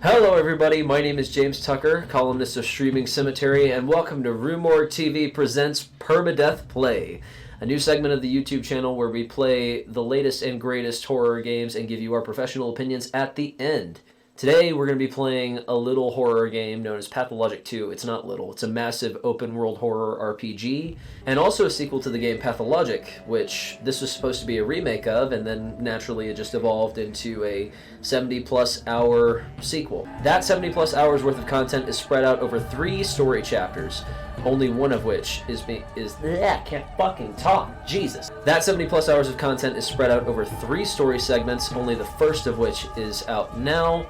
Hello everybody, my name is James Tucker, columnist of Streaming Cemetery, and welcome to RUE MORGUE TV presents Permadeath Play, a new segment of the YouTube channel where we play the latest and greatest horror games and give you our professional opinions at the end. Today we're going to be playing a little horror game known as Pathologic 2. It's not little, it's a massive open world horror RPG, and also a sequel to the game Pathologic, which this was supposed to be a remake of, and then naturally it just evolved into a 70-plus hour sequel. That 70-plus hours worth of content is spread out over 3 story chapters, only one of which I can't fucking talk, Jesus. That 70-plus hours of content is spread out over 3 story segments, only the first of which is out now.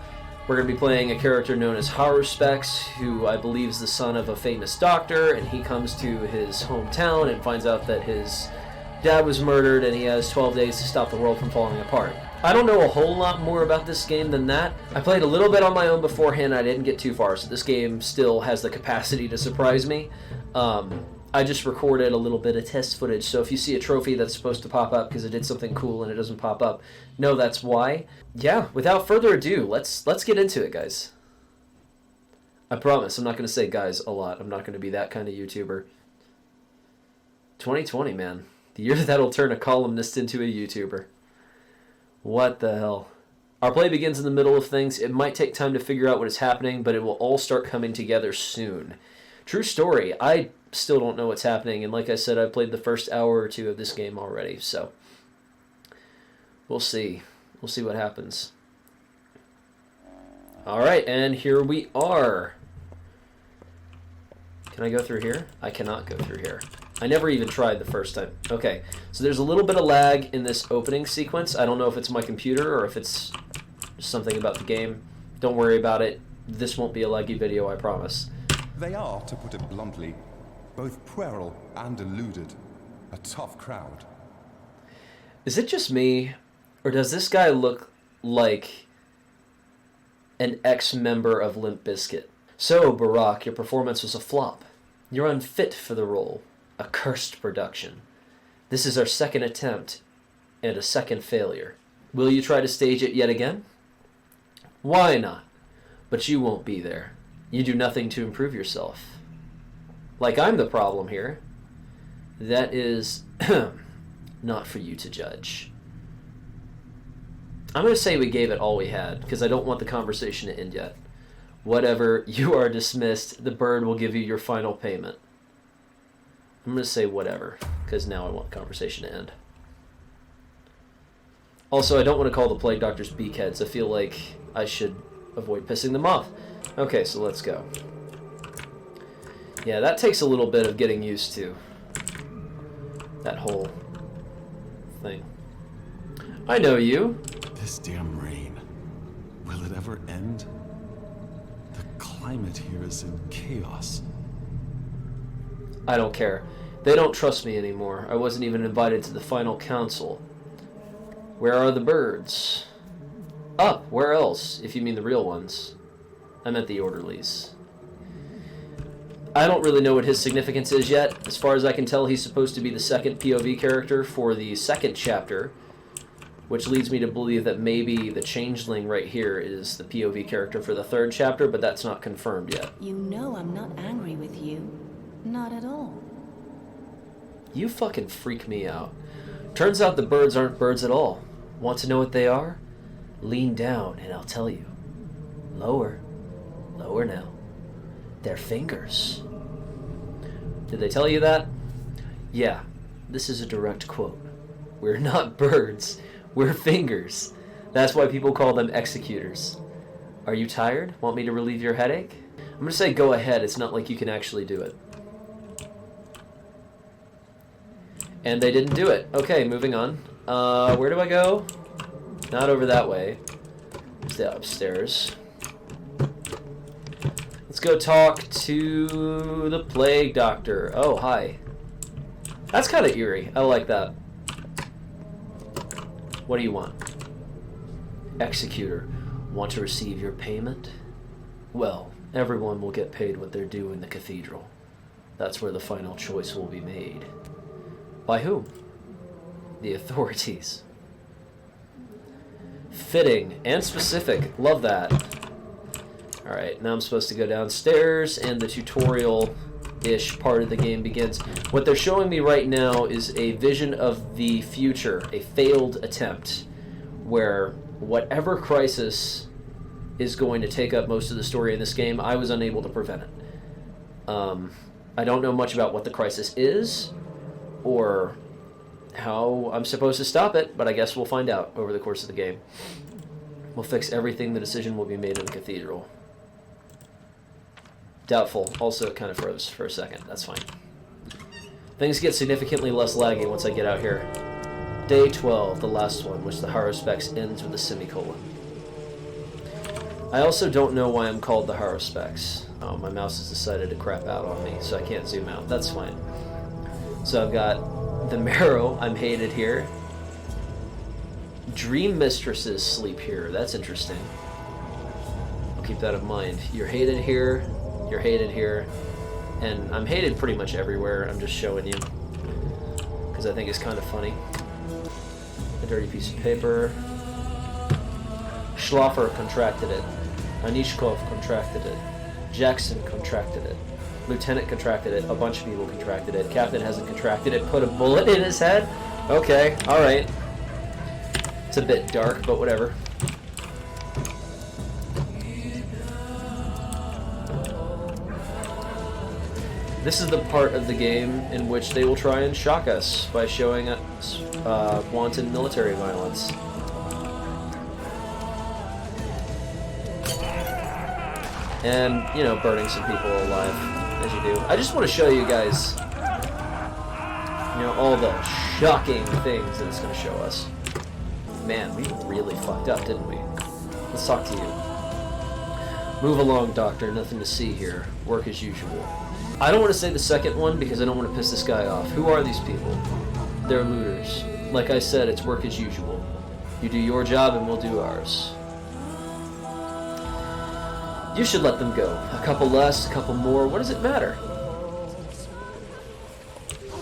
We're going to be playing a character known as Haruspects, who I believe is the son of a famous doctor, and he comes to his hometown and finds out that his dad was murdered and he has 12 days to stop the world from falling apart. I don't know a whole lot more about this game than that. I played a little bit on my own beforehand, I didn't get too far, so this game still has the capacity to surprise me. I just recorded a little bit of test footage, so if you see a trophy that's supposed to pop up because it did something cool and it doesn't pop up, no, that's why. Yeah, without further ado, let's get into it, guys. I promise, I'm not going to say guys a lot. I'm not going to be that kind of YouTuber. 2020, man. The year that'll turn a columnist into a YouTuber. What the hell? Our play begins in the middle of things. It might take time to figure out what is happening, but it will all start coming together soon. True story, I still don't know what's happening, and like I said, I've played the first hour or 2 of this game already, so we'll see. We'll see what happens. Alright, and here we are. Can I go through here? I cannot go through here. I never even tried the first time. Okay, so there's a little bit of lag in this opening sequence. I don't know if it's my computer or if it's something about the game. Don't worry about it. This won't be a laggy video, I promise. They are, to put it bluntly, both puerile and deluded. A tough crowd. Is it just me, or does this guy look like an ex-member of Limp Bizkit? So, Barack, your performance was a flop. You're unfit for the role. A cursed production. This is our second attempt, and a second failure. Will you try to stage it yet again? Why not? But you won't be there. You do nothing to improve yourself. Like I'm the problem here. That is not for you to judge. I'm going to say we gave it all we had, because I don't want the conversation to end yet. Whatever, you are dismissed. The bird will give you your final payment. I'm going to say whatever, because now I want the conversation to end. Also, I don't want to call the plague doctors beakheads. I feel like I should avoid pissing them off. Okay, so let's go. Yeah, that takes a little bit of getting used to. That whole thing. I know you. This damn rain. Will it ever end? The climate here is in chaos. I don't care. They don't trust me anymore. I wasn't even invited to the final council. Where are the birds? Up, where else, if you mean the real ones. I meant the orderlies. I don't really know what his significance is yet. As far as I can tell, he's supposed to be the second POV character for the second chapter, which leads me to believe that maybe the changeling right here is the POV character for the third chapter, but that's not confirmed yet. You know I'm not angry with you. Not at all. You fucking freak me out. Turns out the birds aren't birds at all. Want to know what they are? Lean down and I'll tell you. Lower. Lower now. They're fingers. Did they tell you that? Yeah, this is a direct quote. We're not birds. We're fingers. That's why people call them executors. Are you tired? Want me to relieve your headache? I'm going to say go ahead. It's not like you can actually do it. And they didn't do it. Okay, moving on. Where do I go? Not over that way. Stay upstairs. Let's go talk to the plague doctor. Oh, hi. That's kind of eerie. I like that. What do you want? Executor. Want to receive your payment? Well, everyone will get paid what they're due in the cathedral. That's where the final choice will be made. By whom? The authorities. Fitting and specific. Love that. Alright, now I'm supposed to go downstairs, and the tutorial-ish part of the game begins. What they're showing me right now is a vision of the future, a failed attempt, where whatever crisis is going to take up most of the story in this game, I was unable to prevent it. I don't know much about what the crisis is, or how I'm supposed to stop it, but I guess we'll find out over the course of the game. We'll fix everything. The decision will be made in the cathedral. Doubtful. Also, it kind of froze for a second. That's fine. Things get significantly less laggy once I get out here. Day 12, the last one, which the Haruspex ends with a semicolon. I also don't know why I'm called the Haruspex. Oh, my mouse has decided to crap out on me, so I can't zoom out. That's fine. So I've got the Marrow. I'm hated here. Dream mistresses sleep here. That's interesting. I'll keep that in mind. You're hated here. You're hated here. And I'm hated pretty much everywhere. I'm just showing you, because I think it's kind of funny. A dirty piece of paper. Schlaffer contracted it. Anishkov contracted it. Jackson contracted it. Lieutenant contracted it. A bunch of people contracted it. Captain hasn't contracted it. Put a bullet in his head? Okay, alright. It's a bit dark, but whatever. This is the part of the game in which they will try and shock us by showing us wanton military violence. And, you know, burning some people alive, as you do. I just want to show you guys, you know, all the shocking things that it's going to show us. Man, we really fucked up, didn't we? Let's talk to you. Move along, Doctor. Nothing to see here. Work as usual. I don't want to say the second one because I don't want to piss this guy off. Who are these people? They're looters. Like I said, it's work as usual. You do your job and we'll do ours. You should let them go. A couple less, a couple more. What does it matter?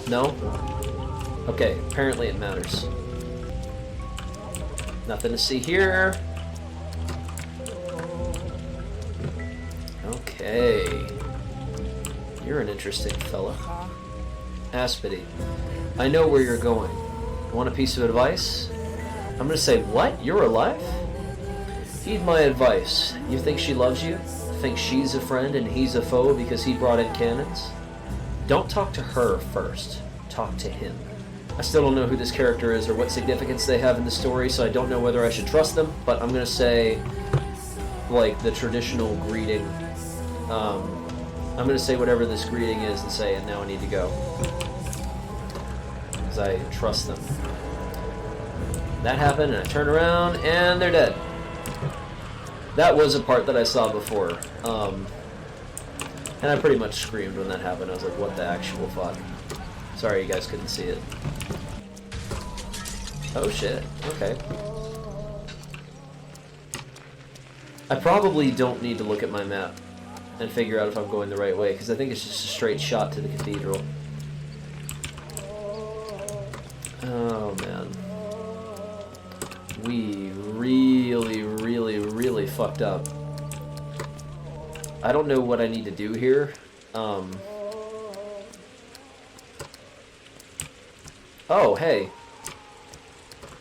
No? Okay, apparently it matters. Nothing to see here. Okay. You're an interesting fella. Aspity. I know where you're going. Want a piece of advice? I'm gonna say, what? You're alive? Heed my advice. You think she loves you? Think she's a friend and he's a foe because he brought in cannons? Don't talk to her first. Talk to him. I still don't know who this character is or what significance they have in the story, so I don't know whether I should trust them, but I'm gonna say, like, the traditional greeting. I'm gonna say whatever this greeting is and say, and now I need to go. Because I trust them. That happened, and I turn around, and they're dead. That was a part that I saw before. And I pretty much screamed when that happened. I was like, what the actual fuck? Sorry you guys couldn't see it. Oh shit, okay. I probably don't need to look at my map and figure out if I'm going the right way, because I think it's just a straight shot to the cathedral. Oh man. We really fucked up. I don't know what I need to do here. Oh, hey.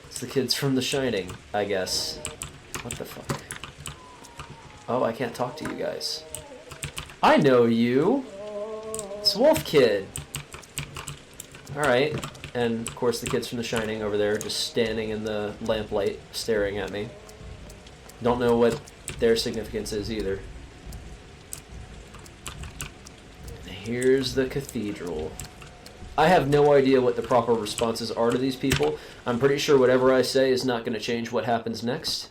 It's the kids from The Shining, I guess. What the fuck? Oh, I can't talk to you guys. I know you! It's Wolf Kid! Alright. And, of course, the kids from The Shining over there just standing in the lamplight, staring at me. Don't know what their significance is either. Here's the cathedral. I have no idea what the proper responses are to these people. I'm pretty sure whatever I say is not going to change what happens next.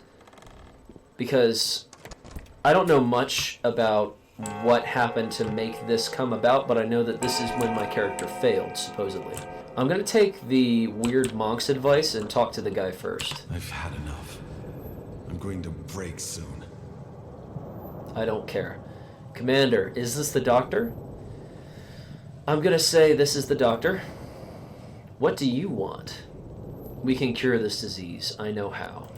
Because I don't know much about what happened to make this come about, but I know that this is when my character failed, supposedly. I'm going to take the weird monk's advice and talk to the guy first. I've had enough. I'm going to break soon. I don't care. Commander, is this the doctor? I'm going to say this is the doctor. What do you want? We can cure this disease. I know how.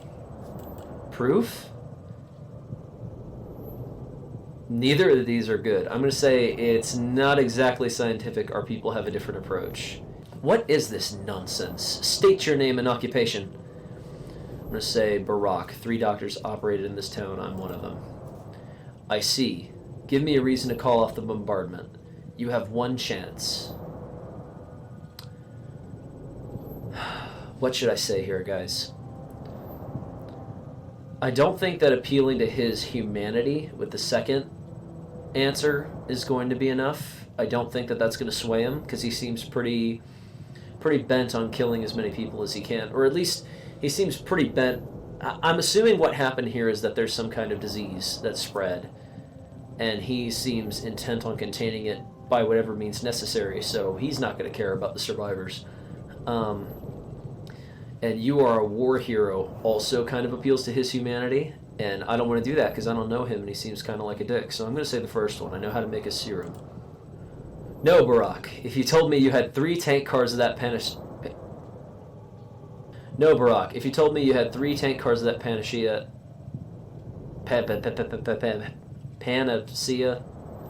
Proof? Neither of these are good. I'm going to say it's not exactly scientific, or people have a different approach. What is this nonsense? State your name and occupation. I'm going to say Barack. 3 doctors operated in this town. I'm one of them. I see. Give me a reason to call off the bombardment. You have 1 chance. What should I say here, guys? I don't think that appealing to his humanity with the second answer is going to be enough. I don't think that that's going to sway him, because he seems pretty bent on killing as many people as he can, or at least he seems pretty bent. I'm assuming what happened here is that there's some kind of disease that spread, and he seems intent on containing it by whatever means necessary, so he's not going to care about the survivors. And you are a war hero also kind of appeals to his humanity, and I don't want to do that because I don't know him and he seems kind of like a dick, so I'm going to say the first one. I know how to make a serum. No, Barack. If you told me you had 3 tank cars of that No, Barack. If you told me you had 3 tank cars of that panacea... Panacea?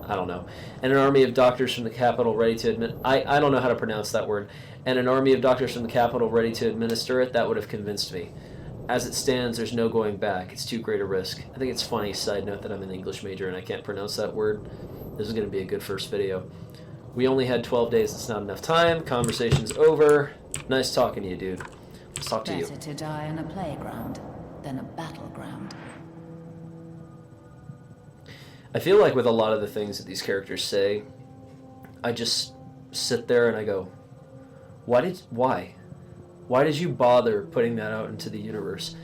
I don't know. And an army of doctors from the capital ready to admit... I don't know how to pronounce that word. And an army of doctors from the capital ready to administer it, that would have convinced me. As it stands, there's no going back. It's too great a risk. I think it's funny, side note, that I'm an English major and I can't pronounce that word. This is going to be a good first video. We only had 12 days. It's not enough time. Conversation's over. Nice talking to you, dude. Let's talk to you. Better to die on a playground than a battleground. I feel like with a lot of the things that these characters say, I just sit there and I go, why? Why did you bother putting that out into the universe?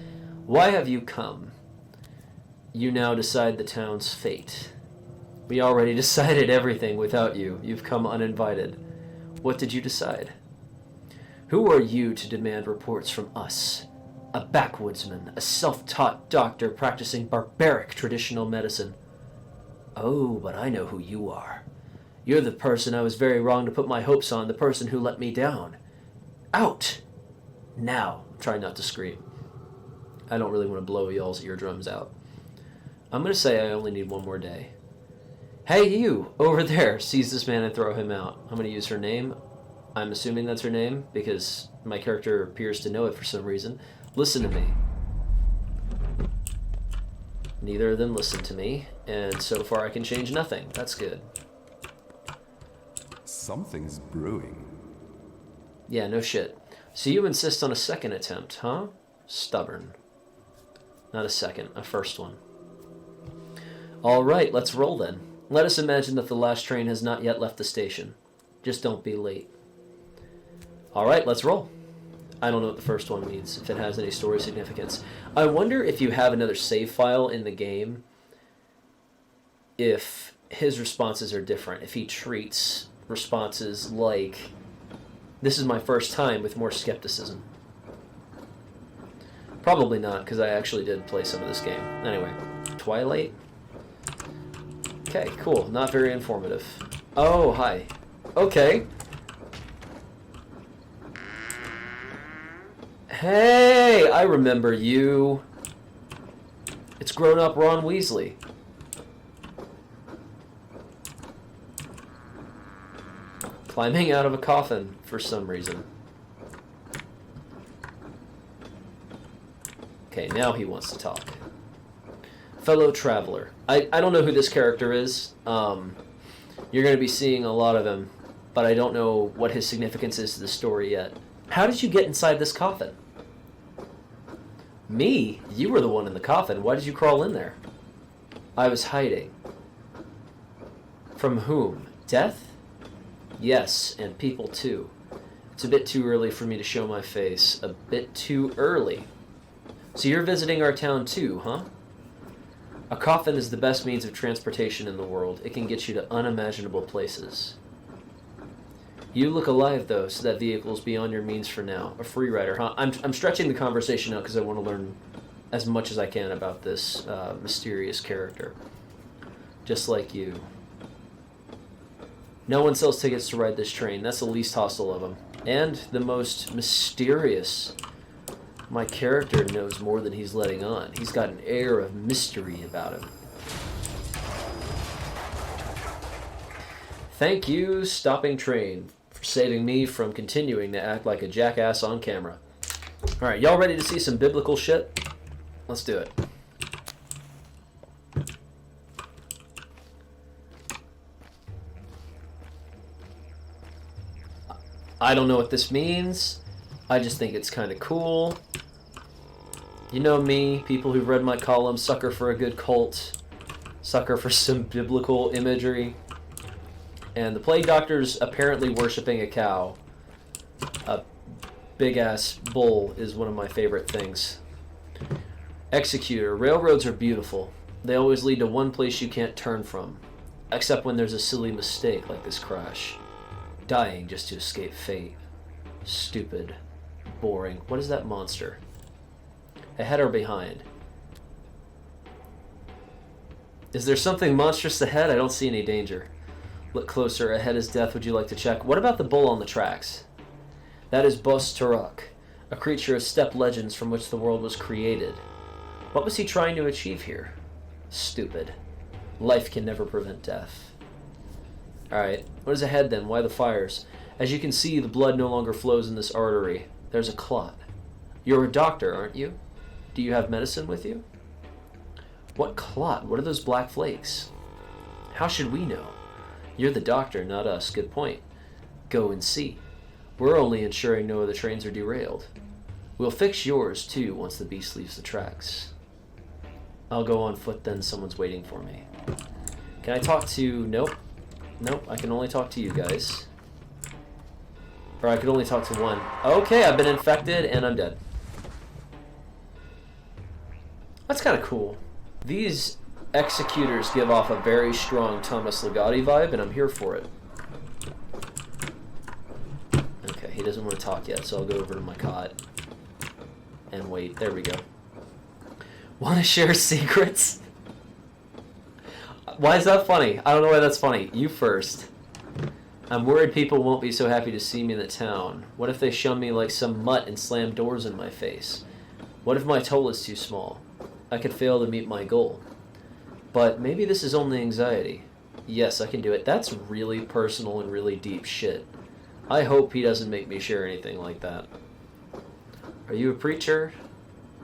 Why have you come? You now decide the town's fate. We already decided everything without you. You've come uninvited. What did you decide? Who are you to demand reports from us? A backwoodsman, a self-taught doctor practicing barbaric traditional medicine. Oh, but I know who you are. You're the person I was very wrong to put my hopes on, the person who let me down. Out! Now. Try not to scream. I don't really want to blow y'all's eardrums out. I'm going to say I only need 1 more day. Hey, you! Over there! Seize this man and throw him out. I'm going to use her name. I'm assuming that's her name, because my character appears to know it for some reason. Listen to me. Neither of them listen to me, and so far I can change nothing. That's good. Something's brewing. Yeah, no shit. So you insist on a second attempt, huh? Stubborn. Not a second, a first one. Alright, let's roll then. Let us imagine that the last train has not yet left the station. Just don't be late. Alright, let's roll. I don't know what the first one means, if it has any story significance. I wonder if you have another save file in the game, if his responses are different, if he treats responses like, this is my first time, with more skepticism. Probably not, because I actually did play some of this game. Anyway, Twilight? Okay, cool. Not very informative. Oh, hi. Okay. Hey, I remember you. It's grown-up Ron Weasley. Climbing out of a coffin for some reason. Okay, now he wants to talk. Fellow traveler. I don't know who this character is. You're going to be seeing a lot of him, but I don't know what his significance is to the story yet. How did you get inside this coffin? Me? You were the one in the coffin. Why did you crawl in there? I was hiding. From whom? Death? Yes, and people too. It's a bit too early for me to show my face. A bit too early. So you're visiting our town too, huh? A coffin is the best means of transportation in the world. It can get you to unimaginable places. You look alive, though, so that vehicle's beyond your means for now. A free rider, huh? I'm stretching the conversation out because I want to learn as much as I can about this mysterious character. Just like you. No one sells tickets to ride this train. That's the least hostile of them. And the most mysterious. My character knows more than he's letting on. He's got an air of mystery about him. Thank you, stopping train, for saving me from continuing to act like a jackass on camera. Alright, y'all ready to see some biblical shit? Let's do it. I don't know what this means. I just think it's kind of cool. You know me, people who've read my column, sucker for a good cult, sucker for some biblical imagery. And the plague doctor's apparently worshipping a cow. A big-ass bull is one of my favorite things. Executor. Railroads are beautiful. They always lead to one place you can't turn from. Except when there's a silly mistake like this crash. Dying just to escape fate. Stupid. Boring. What is that monster? Ahead or behind? Is there something monstrous ahead? I don't see any danger. Look closer. Ahead is death. Would you like to check? What about the bull on the tracks? That is Bos Turok, a creature of steppe legends from which the world was created. What was he trying to achieve here? Stupid. Life can never prevent death. Alright, what is ahead then? Why the fires? As you can see, the blood no longer flows in this artery. There's a clot. You're a doctor, aren't you? Do you have medicine with you? What clot? What are those black flakes? How should we know? You're the doctor, not us. Good point. Go and see. We're only ensuring no other trains are derailed. We'll fix yours, too, once the beast leaves the tracks. I'll go on foot then. Someone's waiting for me. Can I talk to... Nope. Nope, I can only talk to you guys. Or I could only talk to one. Okay, I've been infected and I'm dead. That's kind of cool. These executors give off a very strong Thomas Ligotti vibe, and I'm here for it. Okay, he doesn't want to talk yet, so I'll go over to my cot and wait. There we go. Want to share secrets? Why is that funny? I don't know why that's funny. You first. I'm worried people won't be so happy to see me in the town. What if they shun me like some mutt and slam doors in my face? What if my toll is too small? I could fail to meet my goal. But maybe this is only anxiety. Yes, I can do it. That's really personal and really deep shit. I hope he doesn't make me share anything like that. Are you a preacher?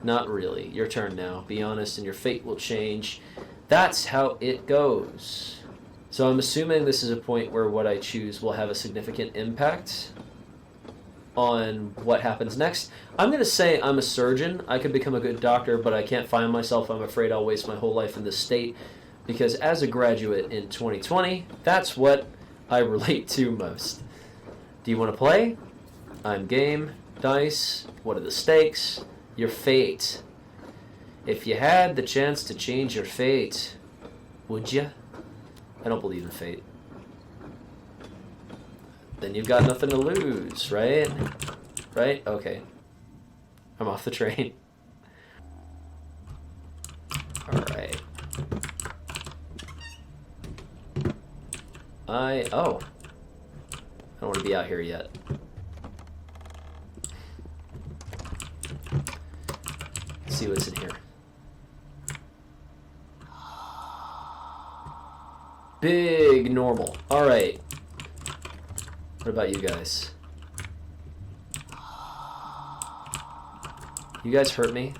Not really. Your turn now. Be honest and your fate will change. That's how it goes. So I'm assuming this is a point where what I choose will have a significant impact on what happens next. I'm going to say I'm a surgeon. I could become a good doctor, but I can't find myself. I'm afraid I'll waste my whole life in this state because as a graduate in 2020, that's what I relate to most. Do you want to play? I'm game. Dice. What are the stakes? Your fate. If you had the chance to change your fate, would you? I don't believe in fate. Then you've got nothing to lose, right? Right? Okay. I'm off the train. Alright. I don't want to be out here yet. Let's see what's in here. Big normal. Alright. What about you guys? You guys hurt me?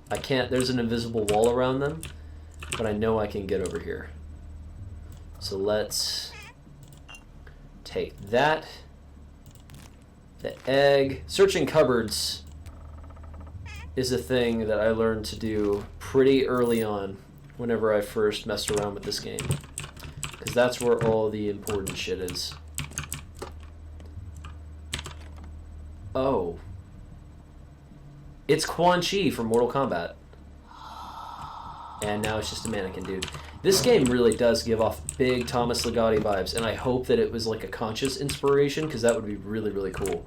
I can't. There's an invisible wall around them, but I know I can get over here. So let's take that. The egg. Searching cupboards is a thing that I learned to do pretty early on whenever I first messed around with this game. Because that's where all the important shit is. Oh. It's Quan Chi from Mortal Kombat. And now it's just a mannequin dude. This game really does give off big Thomas Ligotti vibes, and I hope that it was like a conscious inspiration, because that would be really, really cool.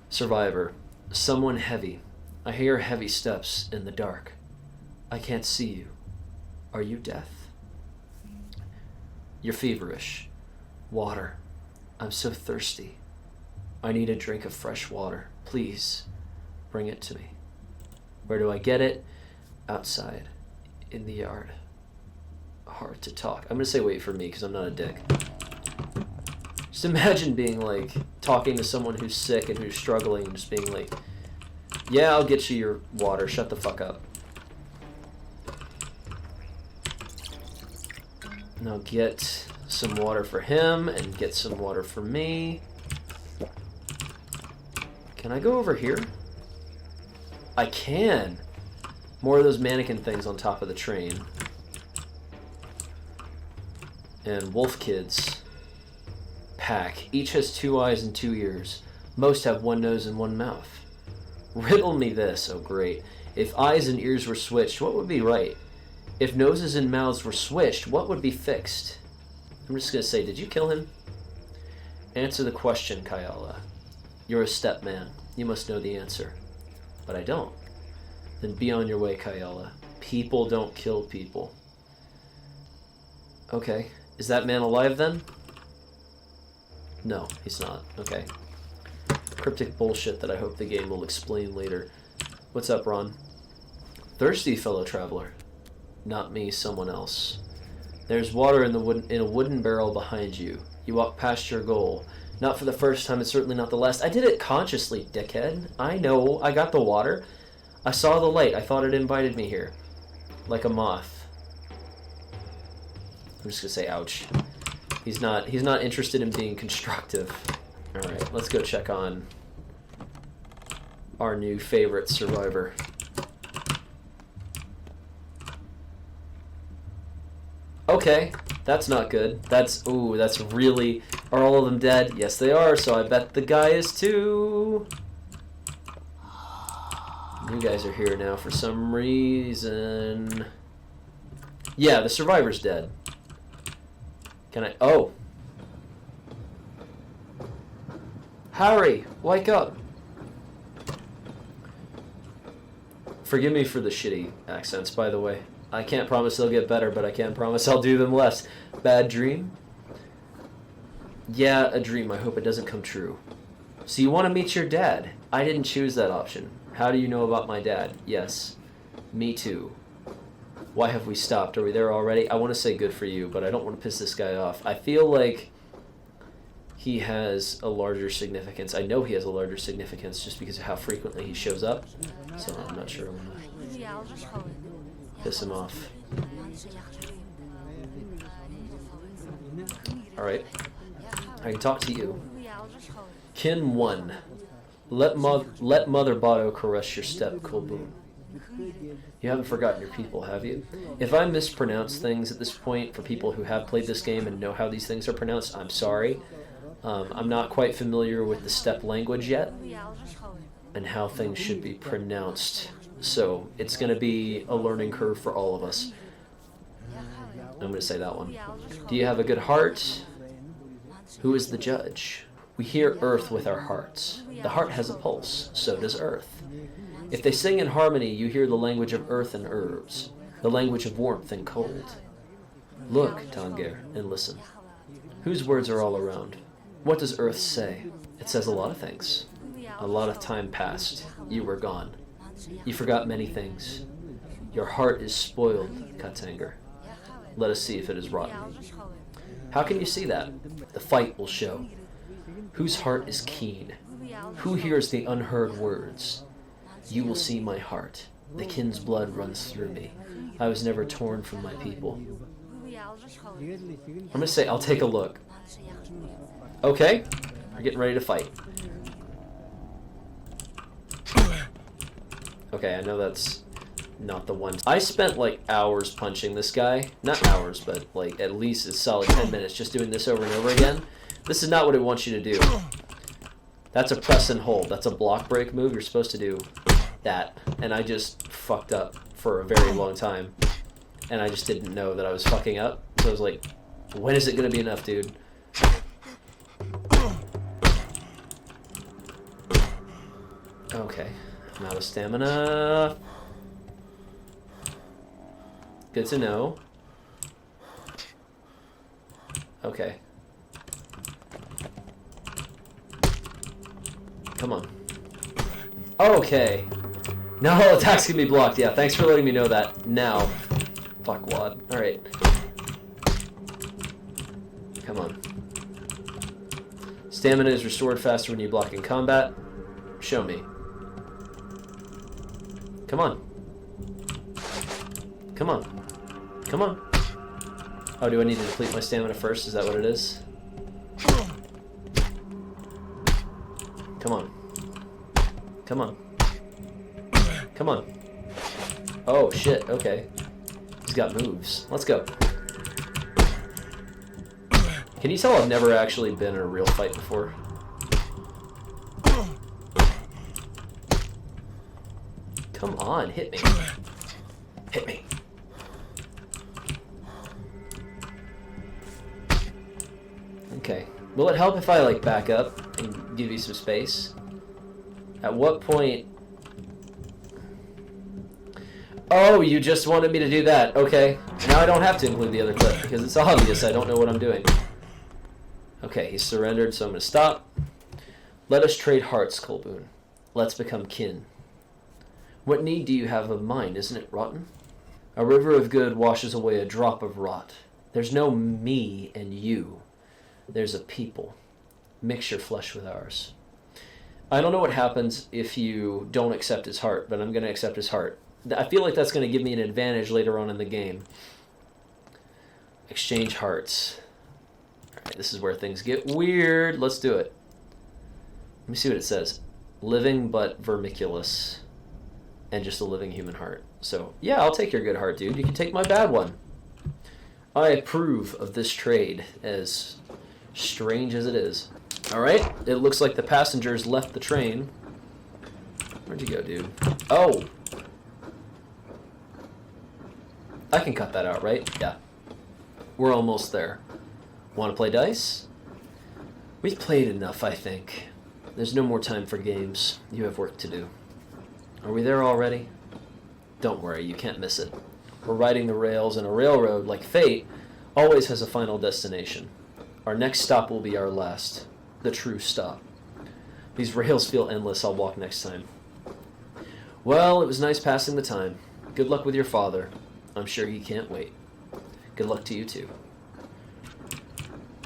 Survivor. Someone heavy. I hear heavy steps in the dark. I can't see you. Are you death? You're feverish. Water. I'm so thirsty. I need a drink of fresh water. Please, bring it to me. Where do I get it? Outside. In the yard. Oh. heart to talk. I'm gonna say wait for me because I'm not a dick. Just imagine being like talking to someone who's sick and who's struggling and just being like, yeah, I'll get you your water, shut the fuck up. And I'll get some water for him and get some water for me. Can I go over here? I can. More of those mannequin things on top of the train. And wolf kids. Pack. Each has 2 eyes and 2 ears. Most have 1 nose and 1 mouth. Riddle me this, oh great. If eyes and ears were switched, what would be right? If noses and mouths were switched, what would be fixed? I'm just gonna say, did you kill him? Answer the question, Kayala. You're a step man. You must know the answer. But I don't. Then be on your way, Kayala. People don't kill people. Okay. Is that man alive then? No, he's not. Okay. Cryptic bullshit that I hope the game will explain later. What's up, Ron? Thirsty, fellow traveler. Not me, someone else. There's water in a wooden barrel behind you. You walk past your goal. Not for the first time, and certainly not the last. I did it consciously, dickhead. I know. I got the water. I saw the light. I thought it invited me here. Like a moth. I'm just gonna say ouch. He's not interested in being constructive. Alright, let's go check on our new favorite survivor. Okay, that's not good. That's really... Are all of them dead? Yes, they are, so I bet the guy is too. You guys are here now for some reason. Yeah, the survivor's dead. Can I... Oh. Harry, wake up. Forgive me for the shitty accents, by the way. I can't promise they'll get better, but I can promise I'll do them less. Bad dream? Yeah, a dream. I hope it doesn't come true. So you want to meet your dad? I didn't choose that option. How do you know about my dad? Yes. Me too. Why have we stopped? Are we there already? I want to say good for you, but I don't want to piss this guy off. I feel like he has a larger significance. I know he has a larger significance just because of how frequently he shows up. So I'm not sure I'm going to piss him off. Alright. I can talk to you. Kin 1. Let Mother Botto caress your step, Kulboon. You haven't forgotten your people, have you? If I mispronounce things at this point, for people who have played this game and know how these things are pronounced, I'm sorry. I'm not quite familiar with the steppe language yet, and how things should be pronounced. So, it's going to be a learning curve for all of us. I'm going to say that one. Do you have a good heart? Who is the judge? We hear earth with our hearts. The heart has a pulse, so does earth. If they sing in harmony, you hear the language of earth and herbs, the language of warmth and cold. Look, Tanger, and listen. Whose words are all around? What does earth say? It says a lot of things. A lot of time passed. You were gone. You forgot many things. Your heart is spoiled, Katanger. Let us see if it is rotten. How can you see that? The fight will show. Whose heart is keen? Who hears the unheard words? You will see my heart. The kin's blood runs through me. I was never torn from my people. I'm gonna say I'll take a look. Okay, we're getting ready to fight. Okay, I know that's not the one. I spent like hours punching this guy. Not hours, but like at least a solid 10 minutes just doing this over and over again. This is not what it wants you to do. That's a press and hold. That's a block break move. You're supposed to do that. And I just fucked up for a very long time. And I just didn't know that I was fucking up. So I was like, when is it going to be enough, dude? Okay. I'm out of stamina. Good to know. Okay. Come on. Okay. No, attacks can be blocked. Yeah, thanks for letting me know that. Now. Fuck, wad. Alright. Come on. Stamina is restored faster when you block in combat. Show me. Come on. Come on. Come on. Oh, do I need to deplete my stamina first? Is that what it is? Come on. Come on. Come on. Oh, shit. Okay. He's got moves. Let's go. Can you tell I've never actually been in a real fight before? Come on, hit me. Hit me. Okay. Will it help if I, like, back up and give you some space? At what point... Oh, you just wanted me to do that. Okay. Now I don't have to include the other clip, because it's obvious I don't know what I'm doing. Okay, he's surrendered, so I'm going to stop. Let us trade hearts, Colboon. Let's become kin. What need do you have of mine? Isn't it rotten? A river of good washes away a drop of rot. There's no me and you. There's a people. Mix your flesh with ours. I don't know what happens if you don't accept his heart, but I'm going to accept his heart. I feel like that's going to give me an advantage later on in the game. Exchange hearts. Alright, this is where things get weird. Let's do it. Let me see what it says. Living but vermiculous. And just a living human heart. So, yeah, I'll take your good heart, dude. You can take my bad one. I approve of this trade, as strange as it is. Alright, it looks like the passengers left the train. Where'd you go, dude? Oh! I can cut that out, right? Yeah. We're almost there. Want to play dice? We've played enough, I think. There's no more time for games. You have work to do. Are we there already? Don't worry, you can't miss it. We're riding the rails, and a railroad, like fate, always has a final destination. Our next stop will be our last. The true stop. These rails feel endless. I'll walk next time. Well, it was nice passing the time. Good luck with your father. I'm sure he can't wait. Good luck to you too.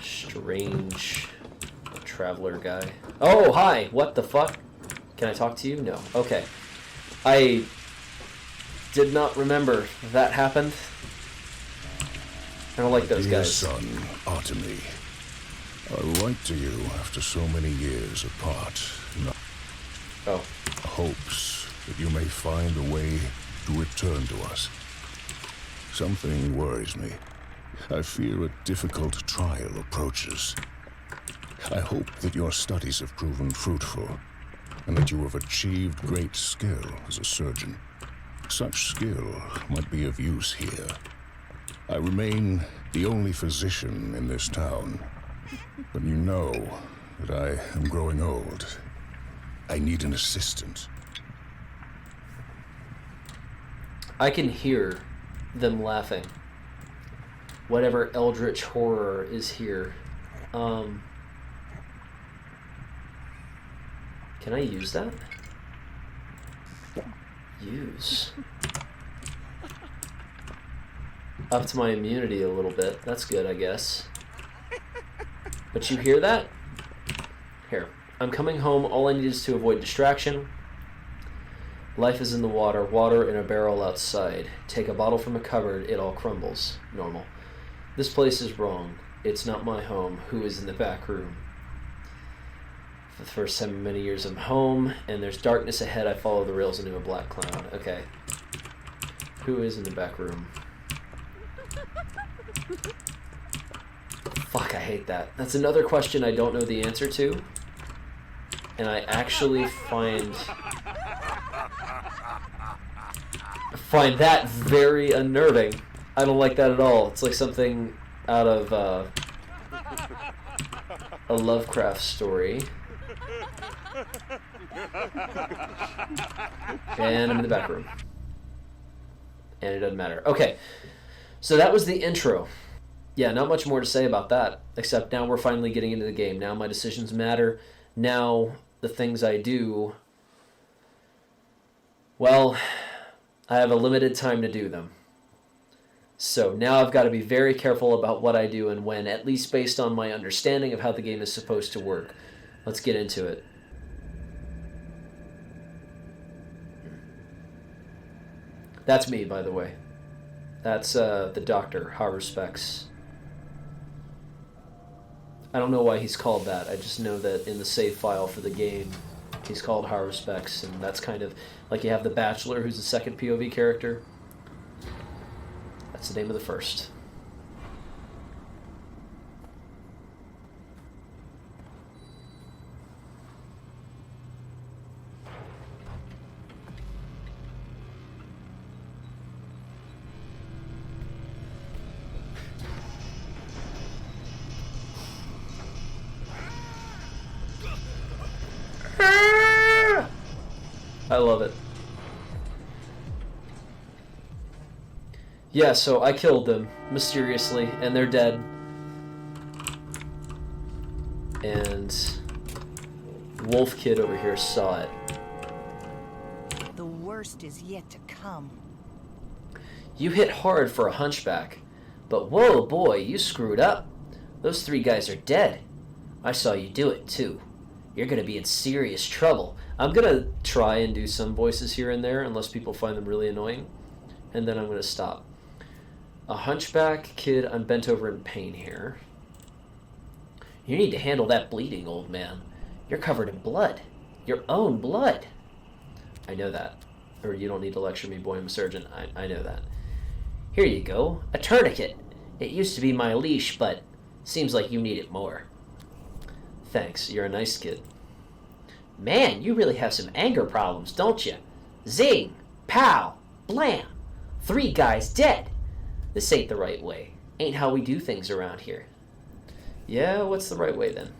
Strange traveler guy. Oh, hi! What the fuck? Can I talk to you? No. Okay. I did not remember that happened. I don't like those Dear guys. son, Artemy, I write to you after so many years apart. Oh. Hopes that you may find a way to return to us. Something worries me. I fear a difficult trial approaches. I hope that your studies have proven fruitful, and that you have achieved great skill as a surgeon. Such skill might be of use here. I remain the only physician in this town, but you know that I am growing old. I need an assistant. I can hear them laughing. Whatever eldritch horror is here. Can I use that? Use. Up to my immunity a little bit. That's good, I guess. But you hear that? Here. I'm coming home. All I need is to avoid distraction. Life is in the water. Water in a barrel outside. Take a bottle from a cupboard. It all crumbles. Normal. This place is wrong. It's not my home. Who is in the back room? For the first time in many years, I'm home, and there's darkness ahead. I follow the rails into a black cloud. Okay. Who is in the back room? Fuck, I hate that. That's another question I don't know the answer to. And I actually find that very unnerving. I don't like that at all. It's like something out of a Lovecraft story. And I'm in the back room. And it doesn't matter. Okay. So that was the intro. Yeah, not much more to say about that, except now we're finally getting into the game. Now my decisions matter. Now the things I do, well, I have a limited time to do them. So now I've got to be very careful about what I do and when, at least based on my understanding of how the game is supposed to work. Let's get into it. That's me, by the way. That's the doctor, How Respects. I don't know why he's called that. I just know that in the save file for the game, he's called How Respects, and that's kind of like you have the Bachelor, who's the second POV character. That's the name of the first. I love it. Yeah, so I killed them, mysteriously, and they're dead. And Wolf Kid over here saw it. The worst is yet to come. You hit hard for a hunchback, but whoa boy, you screwed up. Those 3 guys are dead. I saw you do it too. You're gonna be in serious trouble. I'm gonna try and do some voices here and there, unless people find them really annoying, and then I'm gonna stop. A hunchback kid, I'm bent over in pain here. You need to handle that bleeding, old man. You're covered in blood. Your own blood. I know that. Or you don't need to lecture me, boy, I'm a surgeon. I know that. Here you go. A tourniquet. It used to be my leash, but seems like you need it more. Thanks, you're a nice kid. Man, you really have some anger problems, don't you? Zing! Pow! Blam! 3 guys dead! This ain't the right way. Ain't how we do things around here. Yeah, what's the right way then?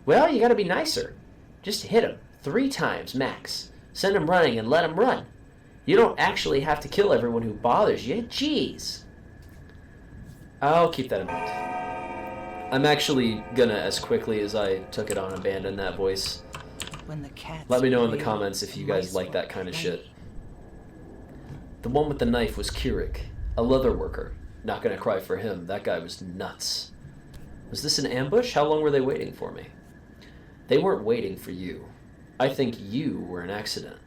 Well, you gotta be nicer. Just hit him 3 times max. Send him running and let him run. You don't actually have to kill everyone who bothers you. Jeez. I'll keep that in mind. I'm actually gonna, as quickly as I took it on, abandon that voice. When the cats Let me know in the comments if you guys mice like that will kind of play. shit. The one with the knife was Keurig, a leather worker. Not gonna cry for him. That guy was nuts. Was this an ambush? How long were they waiting for me? They weren't waiting for you. I think you were an accident.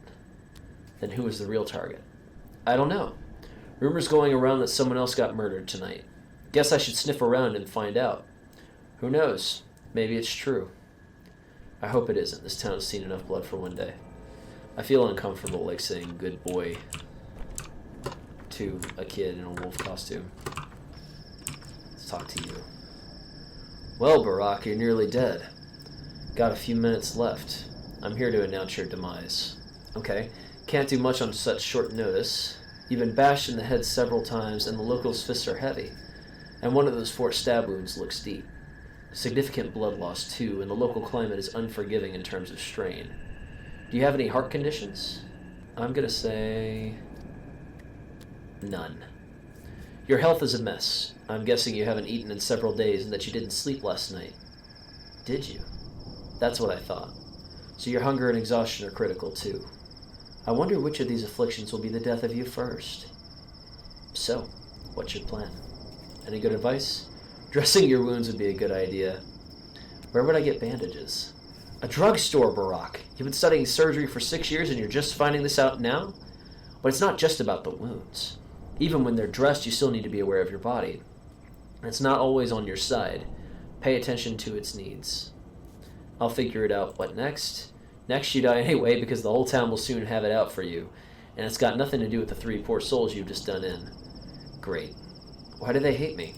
Then who was the real target? I don't know. Rumors going around that someone else got murdered tonight. Guess I should sniff around and find out. Who knows? Maybe it's true. I hope it isn't. This town has seen enough blood for one day. I feel uncomfortable, like saying good boy to a kid in a wolf costume. Let's talk to you. Well, Barack, you're nearly dead. Got a few minutes left. I'm here to announce your demise. Okay, can't do much on such short notice. You've been bashed in the head several times, and the locals' fists are heavy. And one of those 4 stab wounds looks deep. Significant blood loss, too, and the local climate is unforgiving in terms of strain. Do you have any heart conditions? I'm gonna say none. Your health is a mess. I'm guessing you haven't eaten in several days and that you didn't sleep last night. Did you? That's what I thought. So your hunger and exhaustion are critical, too. I wonder which of these afflictions will be the death of you first. So, what's your plan? Any good advice? Dressing your wounds would be a good idea. Where would I get bandages? A drugstore, Barack. You've been studying surgery for 6 years and you're just finding this out now? But it's not just about the wounds. Even when they're dressed, you still need to be aware of your body. It's not always on your side. Pay attention to its needs. I'll figure it out. What next? Next you die anyway because the whole town will soon have it out for you. And it's got nothing to do with the 3 poor souls you've just done in. Great. Why do they hate me?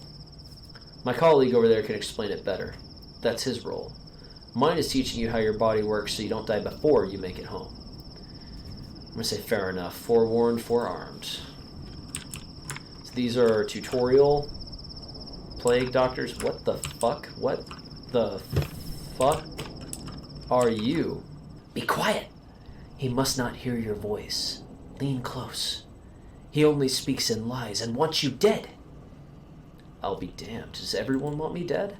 My colleague over there can explain it better. That's his role. Mine is teaching you how your body works so you don't die before you make it home. I'm going to say fair enough. Forewarned, forearmed. So these are tutorial plague doctors. What the fuck? What the fuck are you? Be quiet. He must not hear your voice. Lean close. He only speaks in lies and wants you dead. I'll be damned. Does everyone want me dead?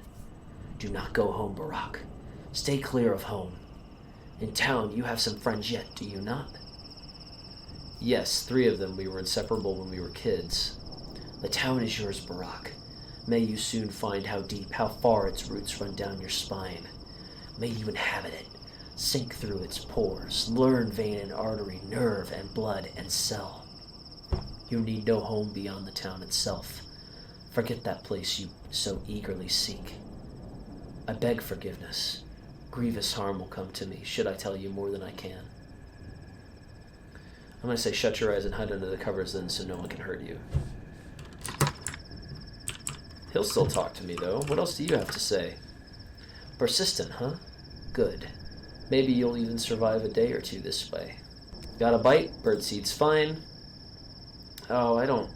Do not go home, Barack. Stay clear of home. In town, you have some friends yet, do you not? Yes, 3 of them. We were inseparable when we were kids. The town is yours, Barak. May you soon find how deep, how far its roots run down your spine. May you inhabit it, sink through its pores, learn vein and artery, nerve and blood and cell. You need no home beyond the town itself. Forget that place you so eagerly seek. I beg forgiveness. Grievous harm will come to me, should I tell you more than I can. I'm going to say shut your eyes and hide under the covers then so no one can hurt you. He'll still talk to me, though. What else do you have to say? Persistent, huh? Good. Maybe you'll even survive a day or two this way. Got a bite? Birdseed's fine. Oh, I don't...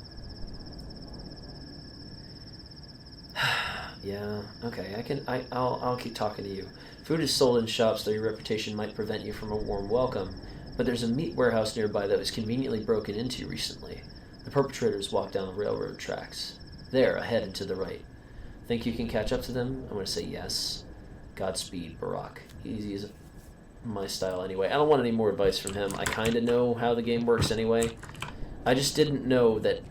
Yeah, okay, I'll keep talking to you. Food is sold in shops, though your reputation might prevent you from a warm welcome. But there's a meat warehouse nearby that was conveniently broken into recently. The perpetrators walked down the railroad tracks. There, ahead and to the right. Think you can catch up to them? I'm going to say yes. Godspeed, Barak. Easy as my style anyway. I don't want any more advice from him. I kind of know how the game works anyway. I just didn't know that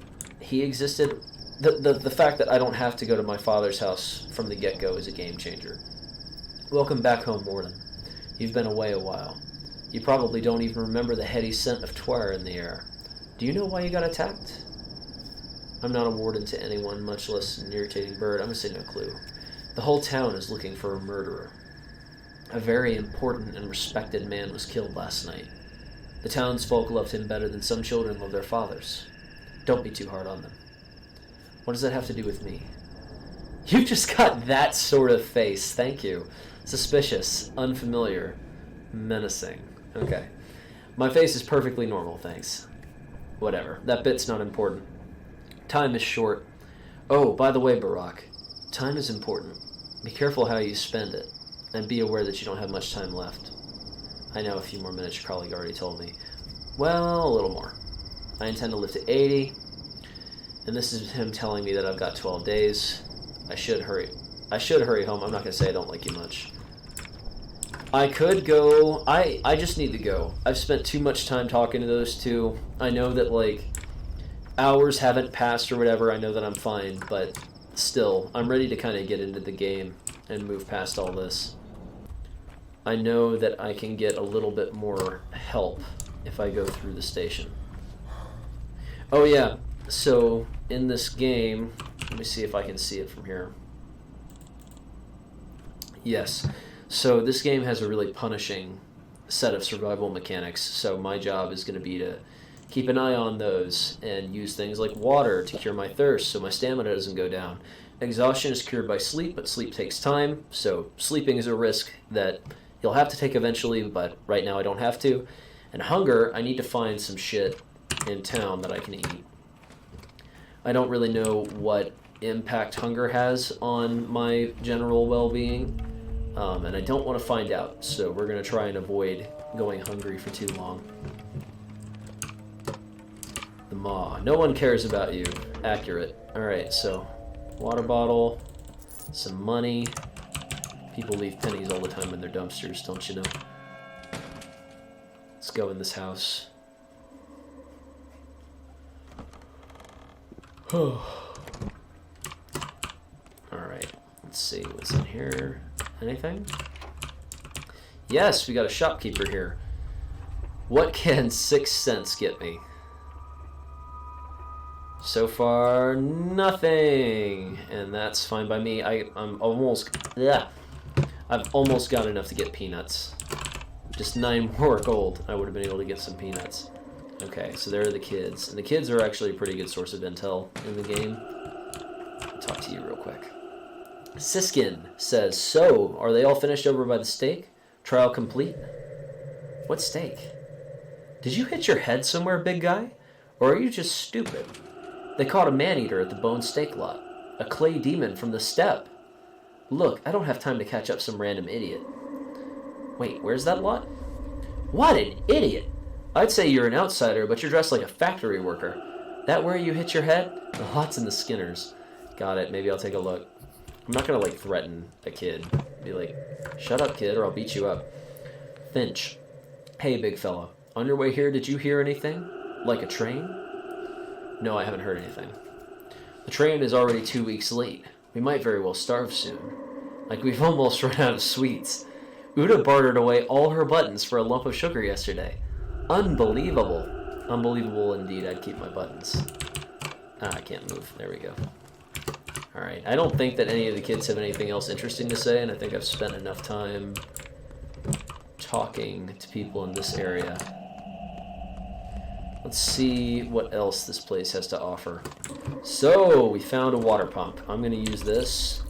he existed. The fact that I don't have to go to my father's house from the get-go is a game changer. Welcome back home, Warden. You've been away a while. You probably don't even remember the heady scent of Twire in the air. Do you know why you got attacked? I'm not a warden to anyone, much less an irritating bird. I'm going to say no clue. The whole town is looking for a murderer. A very important and respected man was killed last night. The townsfolk loved him better than some children love their fathers. Don't be too hard on them. What does that have to do with me? You just got that sort of face. Thank you. Suspicious, unfamiliar, menacing. Okay. My face is perfectly normal, thanks. Whatever. That bit's not important. Time is short. Oh, by the way, Barak, time is important. Be careful how you spend it, and be aware that you don't have much time left. I know a few more minutes, your colleague already told me. Well, a little more. I intend to live to 80, and this is him telling me that I've got 12 days. I should hurry home. I'm not going to say I don't like you much. I could go. I just need to go. I've spent too much time talking to those two. I know that, like, hours haven't passed or whatever. I know that I'm fine, but still, I'm ready to kind of get into the game and move past all this. I know that I can get a little bit more help if I go through the station. Oh yeah, so in this game, let me see if I can see it from here. Yes, so this game has a really punishing set of survival mechanics, so my job is going to be to keep an eye on those and use things like water to cure my thirst so my stamina doesn't go down. Exhaustion is cured by sleep, but sleep takes time, so sleeping is a risk that you'll have to take eventually, but right now I don't have to. And hunger, I need to find some shit in town that I can eat. I don't really know what impact hunger has on my general well-being, and I don't want to find out, so we're going to try and avoid going hungry for too long. The maw. No one cares about you. Accurate. Alright, so water bottle, some money. People leave pennies all the time in their dumpsters, don't you know? Let's go in this house. Alright, let's see what's in here. Anything? Yes, we got a shopkeeper here. What can 6 cents get me? So far, nothing, and that's fine by me. I've almost got enough to get peanuts. Just 9 more gold, I would have been able to get some peanuts. Okay, so there are the kids, and the kids are actually a pretty good source of intel in the game. I'll talk to you real quick. Siskin says, so, are they all finished over by the stake? Trial complete? What stake? Did you hit your head somewhere, big guy? Or are you just stupid? They caught a man-eater at the bone steak lot. A clay demon from the steppe. Look, I don't have time to catch up some random idiot. Wait, where's that lot? What an idiot! I'd say you're an outsider, but you're dressed like a factory worker. That where you hit your head? The lot's in the Skinners. Got it, maybe I'll take a look. I'm not gonna, like, threaten a kid. Be like, shut up, kid, or I'll beat you up. Finch. Hey, big fella. On your way here, did you hear anything? Like a train? No, I haven't heard anything. The train is already 2 weeks late. We might very well starve soon. Like, we've almost run out of sweets. Uda bartered away all her buttons for a lump of sugar yesterday. Unbelievable. Unbelievable indeed. I'd keep my buttons. Ah, I can't move. There we go. Alright, I don't think that any of the kids have anything else interesting to say, and I think I've spent enough time talking to people in this area. Let's see what else this place has to offer. So, we found a water pump. I'm going to use this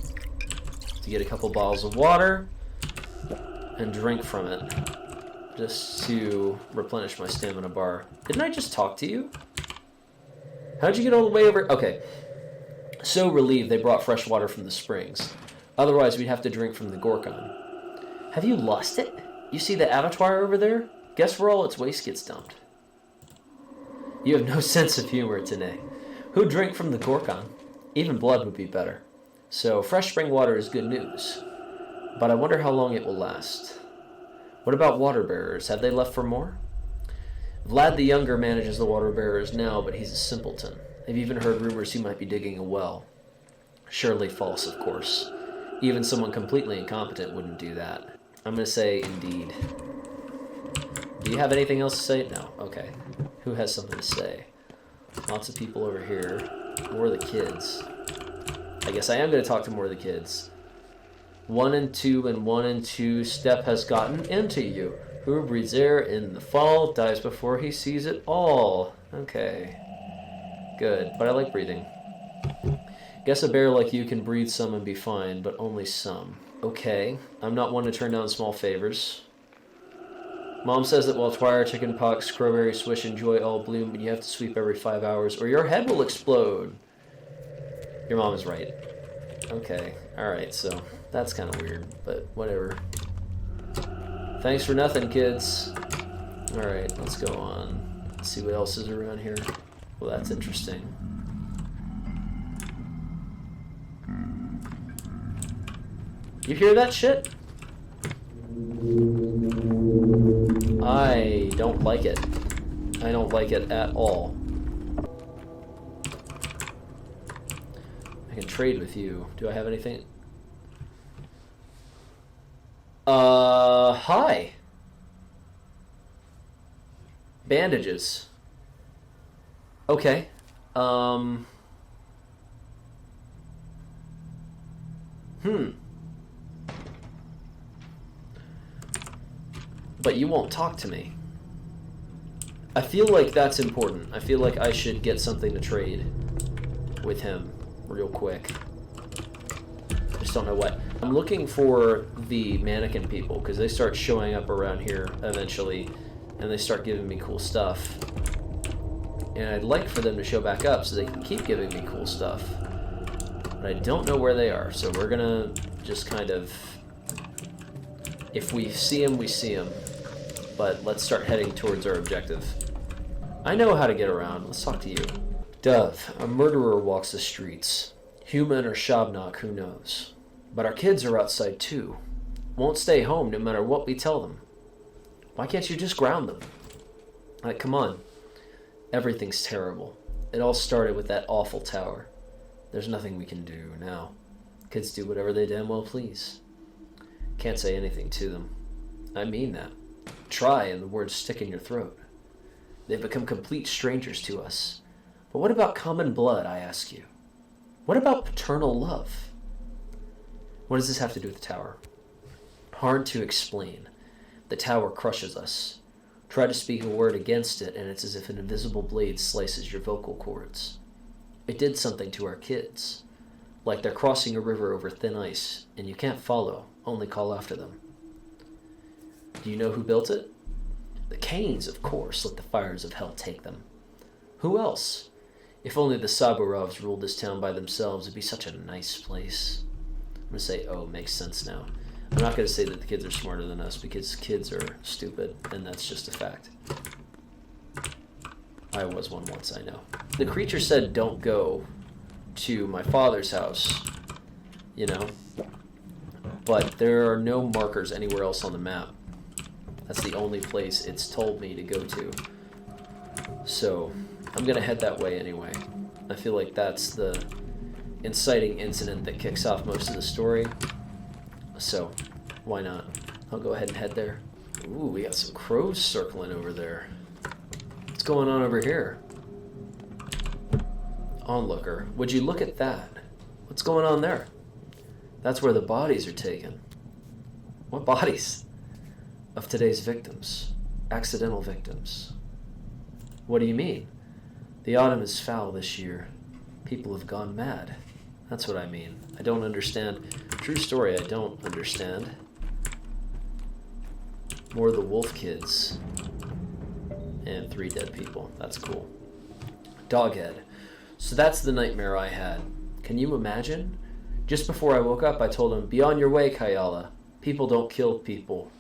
to get a couple bottles of water and drink from it, just to replenish my stamina bar. Didn't I just talk to you? How'd you get all the way over? Okay. So relieved they brought fresh water from the springs. Otherwise, we'd have to drink from the Gorkon. Have you lost it? You see the abattoir over there? Guess where all its waste gets dumped. You have no sense of humor today. Who'd drink from the Gorkon? Even blood would be better. So, fresh spring water is good news. But I wonder how long it will last. What about water bearers? Have they left for more? Vlad the Younger manages the water bearers now, but he's a simpleton. I've even heard rumors he might be digging a well. Surely false, of course. Even someone completely incompetent wouldn't do that. I'm going to say indeed. Do you have anything else to say? No. Okay. Who has something to say? Lots of people over here. More of the kids. I guess I am going to talk to more of the kids. 1 and 2 and 1 and 2 step has gotten into you. Who breathes air in the fall dies before he sees it all. Okay. Good, but I like breathing. Guess a bear like you can breathe some and be fine, but only some. Okay, I'm not one to turn down small favors. Mom says that while Twire, chickenpox, crowberry swish, and joy all bloom, you have to sweep every 5 hours or your head will explode. Your mom is right. Okay, alright, so that's kind of weird, but whatever. Thanks for nothing, kids. Alright, let's go on. Let's see what else is around here. Well, that's interesting. You hear that shit? I don't like it. I don't like it at all. I can trade with you. Do I have anything? Hi. Bandages. Okay. But you won't talk to me. I feel like that's important. I feel like I should get something to trade with him real quick. Just don't know what. I'm looking for the mannequin people because they start showing up around here eventually and they start giving me cool stuff. And I'd like for them to show back up so they can keep giving me cool stuff. But I don't know where they are, so we're gonna just kind of... If we see them, we see them. But let's start heading towards our objective. I know how to get around. Let's talk to you. Dove, a murderer walks the streets. Human or Shabnak, who knows. But our kids are outside too. Won't stay home no matter what we tell them. Why can't you just ground them? Like, come on. Everything's terrible. It all started with that awful tower. There's nothing we can do now. Kids do whatever they damn well please. Can't say anything to them. I mean that. Try and the words stick in your throat. They've become complete strangers to us. But what about common blood, I ask you? What about paternal love? What does this have to do with the tower? Hard to explain. The tower crushes us. Try to speak a word against it, and it's as if an invisible blade slices your vocal cords. It did something to our kids. Like they're crossing a river over thin ice, and you can't follow, only call after them. Do you know who built it? The Canes, of course, let the fires of hell take them. Who else? If only the Saburovs ruled this town by themselves, it'd be such a nice place. I'm going to say, oh, makes sense now. I'm not going to say that the kids are smarter than us, because kids are stupid, and that's just a fact. I was one once, I know. The creature said don't go to my father's house, you know? But there are no markers anywhere else on the map. That's the only place it's told me to go to. So, I'm gonna head that way anyway. I feel like that's the inciting incident that kicks off most of the story. So, why not? I'll go ahead and head there. Ooh, we got some crows circling over there. What's going on over here? Onlooker, would you look at that? What's going on there? That's where the bodies are taken. What bodies? Of today's victims. Accidental victims. What do you mean? The autumn is foul this year. People have gone mad. That's what I mean. I don't understand. True story, I don't understand. More of the wolf kids. And 3 dead people. That's cool. Doghead. So that's the nightmare I had. Can you imagine? Just before I woke up, I told him, be on your way, Kayala. People don't kill people.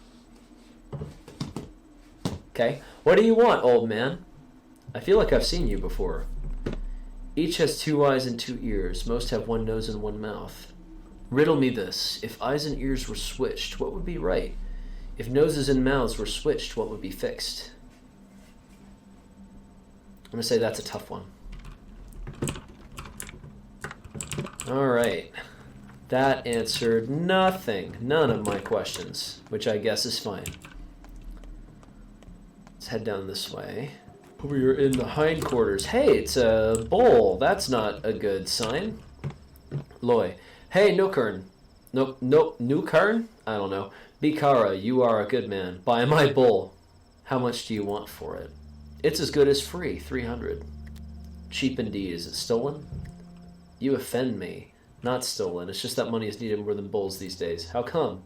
Okay. What do you want, old man? I feel like I've seen you before. Each has 2 eyes and 2 ears. Most have 1 nose and 1 mouth. Riddle me this. If eyes and ears were switched, what would be right? If noses and mouths were switched, what would be fixed? I'm going to say that's a tough one. Alright. That answered nothing. None of my questions, which I guess is fine. Let's head down this way. We are in the hindquarters. Hey, it's a bull. That's not a good sign. Loy. Hey, Nukern. Nukern? I don't know. Bikara, you are a good man. Buy my bull. How much do you want for it? It's as good as free. 300. Cheap indeed. Is it stolen? You offend me. Not stolen. It's just that money is needed more than bulls these days. How come?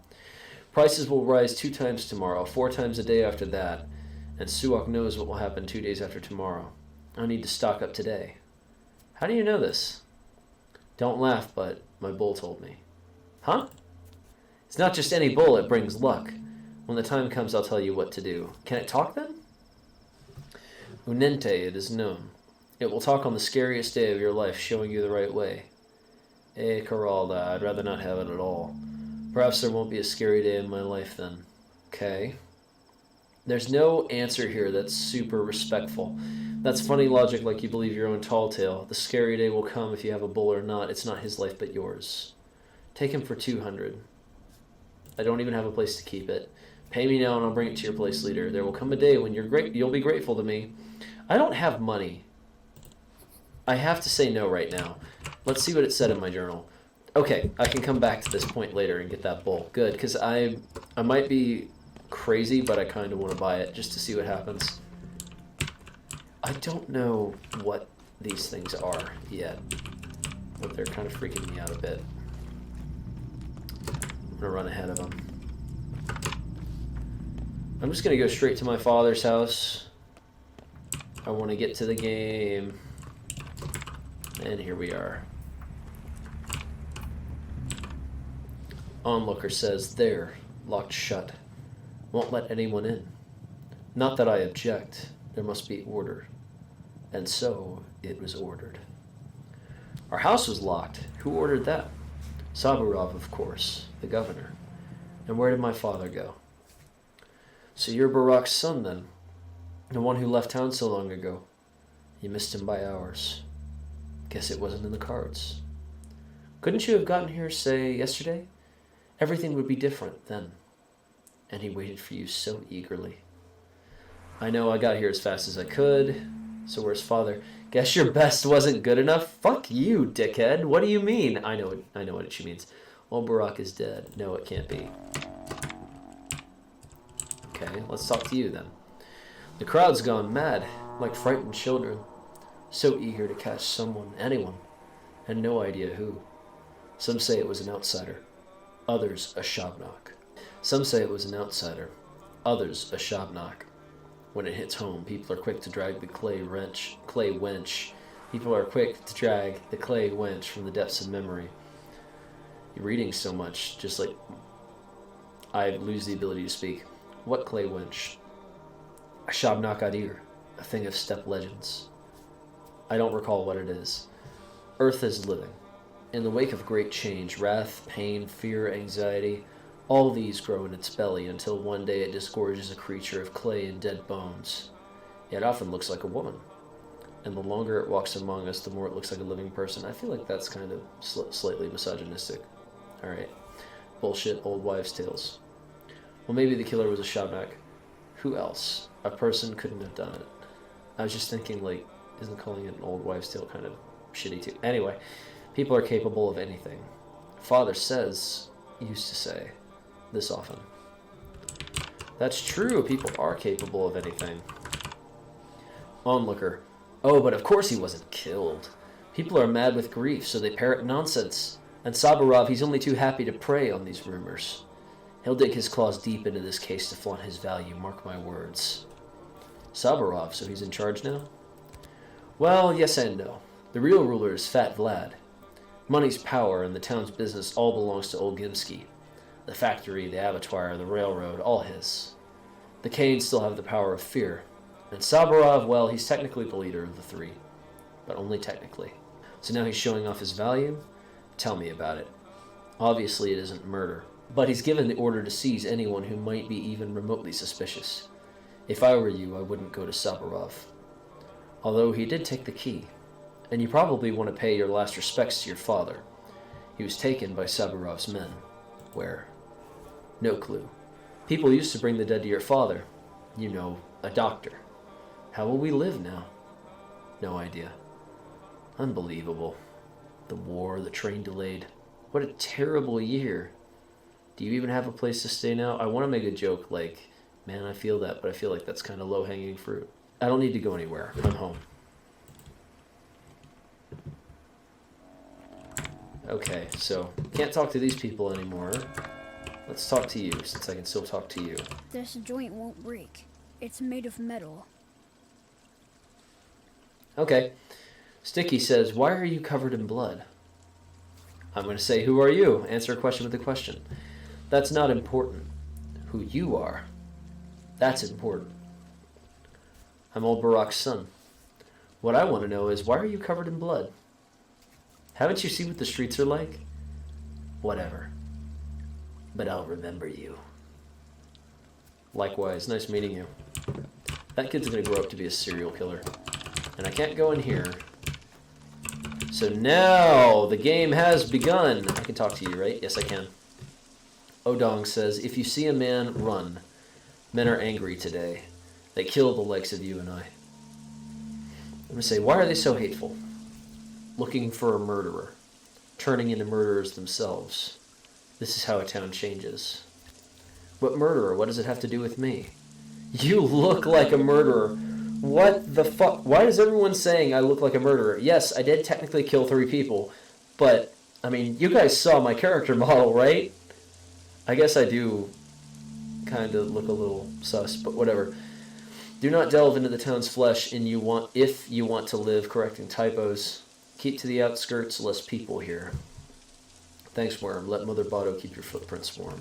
Prices will rise 2 times tomorrow, 4 times a day after that. And Suak knows what will happen 2 days after tomorrow. I need to stock up today. How do you know this? Don't laugh, but my bull told me. Huh? It's not just any bull, it brings luck. When the time comes, I'll tell you what to do. Can it talk then? Unente, it is known. It will talk on the scariest day of your life, showing you the right way. Caralda, I'd rather not have it at all. Perhaps there won't be a scary day in my life then. Okay. There's no answer here that's super respectful. That's funny logic like you believe your own tall tale. The scary day will come if you have a bull or not. It's not his life but yours. Take him for 200. I don't even have a place to keep it. Pay me now and I'll bring it to your place leader. There will come a day when you'll be grateful to me. I don't have money. I have to say no right now. Let's see what it said in my journal. Okay, I can come back to this point later and get that bull. Good, because I might be crazy, but I kind of want to buy it just to see what happens. I don't know what these things are yet, but they're kind of freaking me out a bit. I'm going to run ahead of them. I'm just going to go straight to my father's house. I want to get to the game. And here we are. Onlooker says, there, locked shut. Won't let anyone in. Not that I object. There must be order. And so it was ordered. Our house was locked. Who ordered that? Saburov, of course, the governor. And where did my father go? So you're Barak's son, then? The one who left town so long ago. You missed him by hours. Guess it wasn't in the cards. Couldn't you have gotten here, say, yesterday? Everything would be different then. And he waited for you so eagerly. I know I got here as fast as I could. So where's father? Guess your best wasn't good enough? Fuck you, dickhead. What do you mean? I know what she means. Old Barak is dead. No, it can't be. Okay, let's talk to you then. The crowd's gone mad, like frightened children. So eager to catch someone, anyone, and no idea who. Some say it was an outsider. Others a Shabnak. Some say it was an outsider. Others a Shabnak. When it hits home, people are quick to drag the clay wench. People are quick to drag the clay wench from the depths of memory. You're reading so much, just like I lose the ability to speak. What clay wench? A Shabnak Adir, a thing of steppe legends. I don't recall what it is. Earth is living. In the wake of great change, wrath, pain, fear, anxiety, all these grow in its belly until one day it disgorges a creature of clay and dead bones. It often looks like a woman. and the longer it walks among us, the more it looks like a living person. I feel like that's kind of slightly misogynistic. Alright. Bullshit old wives' tales. Well, maybe the killer was a Shabak. Who else? A person couldn't have done it. I was just thinking, like, isn't calling it an old wives' tale kind of shitty too? Anyway, people are capable of anything. Father says, used to say, this often. That's true, people are capable of anything. Onlooker. Oh, but of course he wasn't killed. People are mad with grief, so they parrot nonsense. And Saburov, he's only too happy to prey on these rumors. He'll dig his claws deep into this case to flaunt his value, mark my words. Saburov, so he's in charge now? Well, yes and no. The real ruler is Fat Vlad. Money's power and the town's business all belongs to old Gimsky. The factory, the abattoir, the railroad, all his. The Canes still have the power of fear. And Saburov, well, he's technically the leader of the three. But only technically. So now he's showing off his value? Tell me about it. Obviously it isn't murder. But he's given the order to seize anyone who might be even remotely suspicious. If I were you, I wouldn't go to Saburov. Although he did take the key. And you probably want to pay your last respects to your father. He was taken by Saburov's men. Where? No clue. People used to bring the dead to your father. You know, a doctor. How will we live now? No idea. Unbelievable. The war, the train delayed. What a terrible year. Do you even have a place to stay now? I want to make a joke like, man, I feel that, but I feel like that's kind of low-hanging fruit. I don't need to go anywhere. I'm home. Okay, so can't talk to these people anymore. Let's talk to you, since I can still talk to you. This joint won't break. It's made of metal. Okay. Sticky says, why are you covered in blood? I'm going to say, who are you? Answer a question with a question. That's not important. Who you are. That's important. I'm old Barak's son. What I want to know is, why are you covered in blood? Haven't you seen what the streets are like? Whatever. But I'll remember you. Likewise, nice meeting you. That kid's going to grow up to be a serial killer. And I can't go in here. So now the game has begun. I can talk to you, right? Yes, I can. Odong says, if you see a man, run. Men are angry today. They kill the likes of you and I. I'm going to say, why are they so hateful? Looking for a murderer. Turning into murderers themselves. This is how a town changes. What murderer? What does it have to do with me? You look like a murderer. What the fuck? Why is everyone saying I look like a murderer? Yes, I did technically kill 3 people. But, I mean, you guys saw my character model, right? I guess I do kind of look a little sus, but whatever. Do not delve into the town's flesh if you want to live correcting typos. Keep to the outskirts, less people here. Thanks, Worm. Let Mother Botto keep your footprints warm.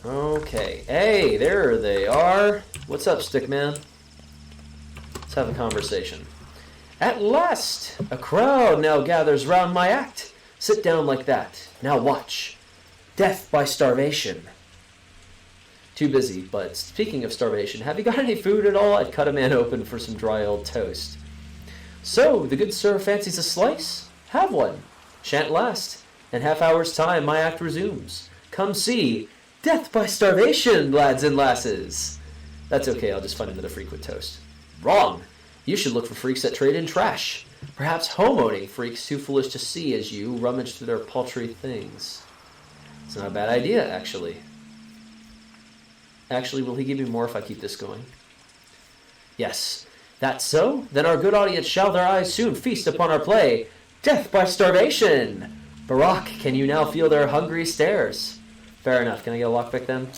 Okay. Hey, there they are. What's up, Stickman? Let's have a conversation. At last! A crowd now gathers round my act. Sit down like that. Now watch. Death by starvation. Too busy, but speaking of starvation, have you got any food at all? I'd cut a man open for some dry old toast. So, the good sir fancies a slice? Have one. Shan't last. In half hour's time, my act resumes. Come see. Death by starvation, lads and lasses. That's okay, I'll just find another freak with toast. Wrong. You should look for freaks that trade in trash. Perhaps home-owning freaks too foolish to see as you rummage through their paltry things. It's not a bad idea, actually. Actually, will he give me more if I keep this going? Yes. That's so? Then our good audience shall their eyes soon feast upon our play. Death by starvation! Barak, can you now feel their hungry stares? Fair enough. Can I get a lockpick then?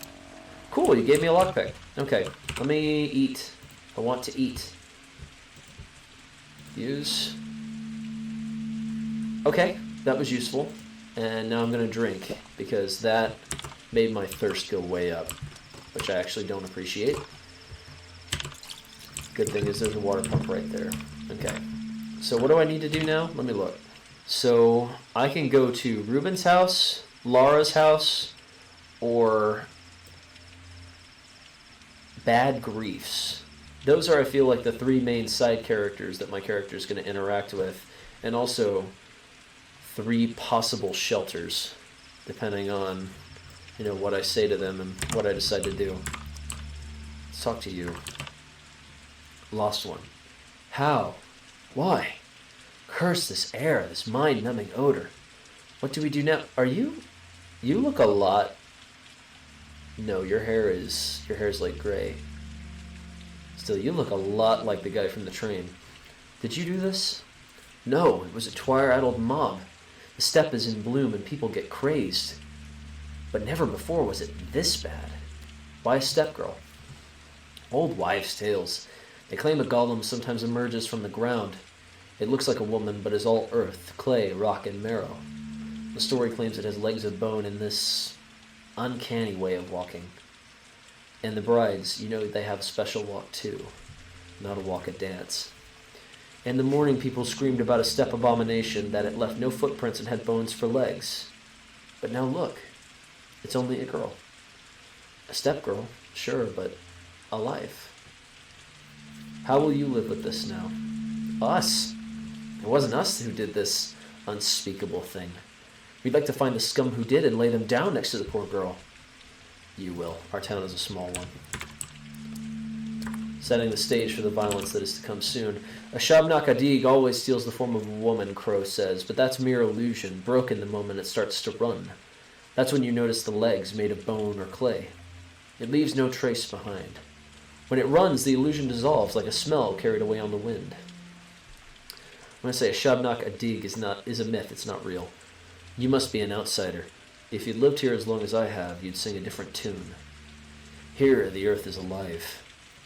Cool, you gave me a lockpick. Okay, let me eat. I want to eat. Use. Okay, that was useful. And now I'm going to drink, because that made my thirst go way up, which I actually don't appreciate. Good thing is there's a water pump right there. Okay, so what do I need to do now? Let me look. So I can go to Ruben's house, Laura's house, or Bad Griefs. those are, I feel like, the three main side characters that my character is going to interact with, and also 3 possible shelters, depending on, you know, what I say to them and what I decide to do. Let's talk to you. Lost one. How? Why? Curse this air, this mind-numbing odor. What do we do now? Are you? You look a lot. No, your hair is like gray. Still, you look a lot like the guy from the train. Did you do this? No, it was a twilight-addled mob. The steppe is in bloom and people get crazed. But never before was it this bad. Why a steppe girl? Old wives' tales. They claim a golem sometimes emerges from the ground. It looks like a woman, but is all earth, clay, rock, and marrow. The story claims it has legs of bone in this uncanny way of walking. And the brides, you know, they have a special walk too. Not a walk, a dance. In the morning, people screamed about a steppe abomination, that it left no footprints and had bones for legs. But now look, it's only a girl. A steppe girl, sure, but alive. How will you live with this now? Us? It wasn't us who did this unspeakable thing. We'd like to find the scum who did and lay them down next to the poor girl. You will. Our town is a small one. Setting the stage for the violence that is to come soon. A Shabnak Adig always steals the form of a woman, Crow says, but that's mere illusion, broken the moment it starts to run. That's when you notice the legs made of bone or clay. It leaves no trace behind. When it runs, the illusion dissolves like a smell carried away on the wind. When I say a Shabnak Adig is a myth, it's not real. You must be an outsider. If you'd lived here as long as I have, you'd sing a different tune. Here, the earth is alive.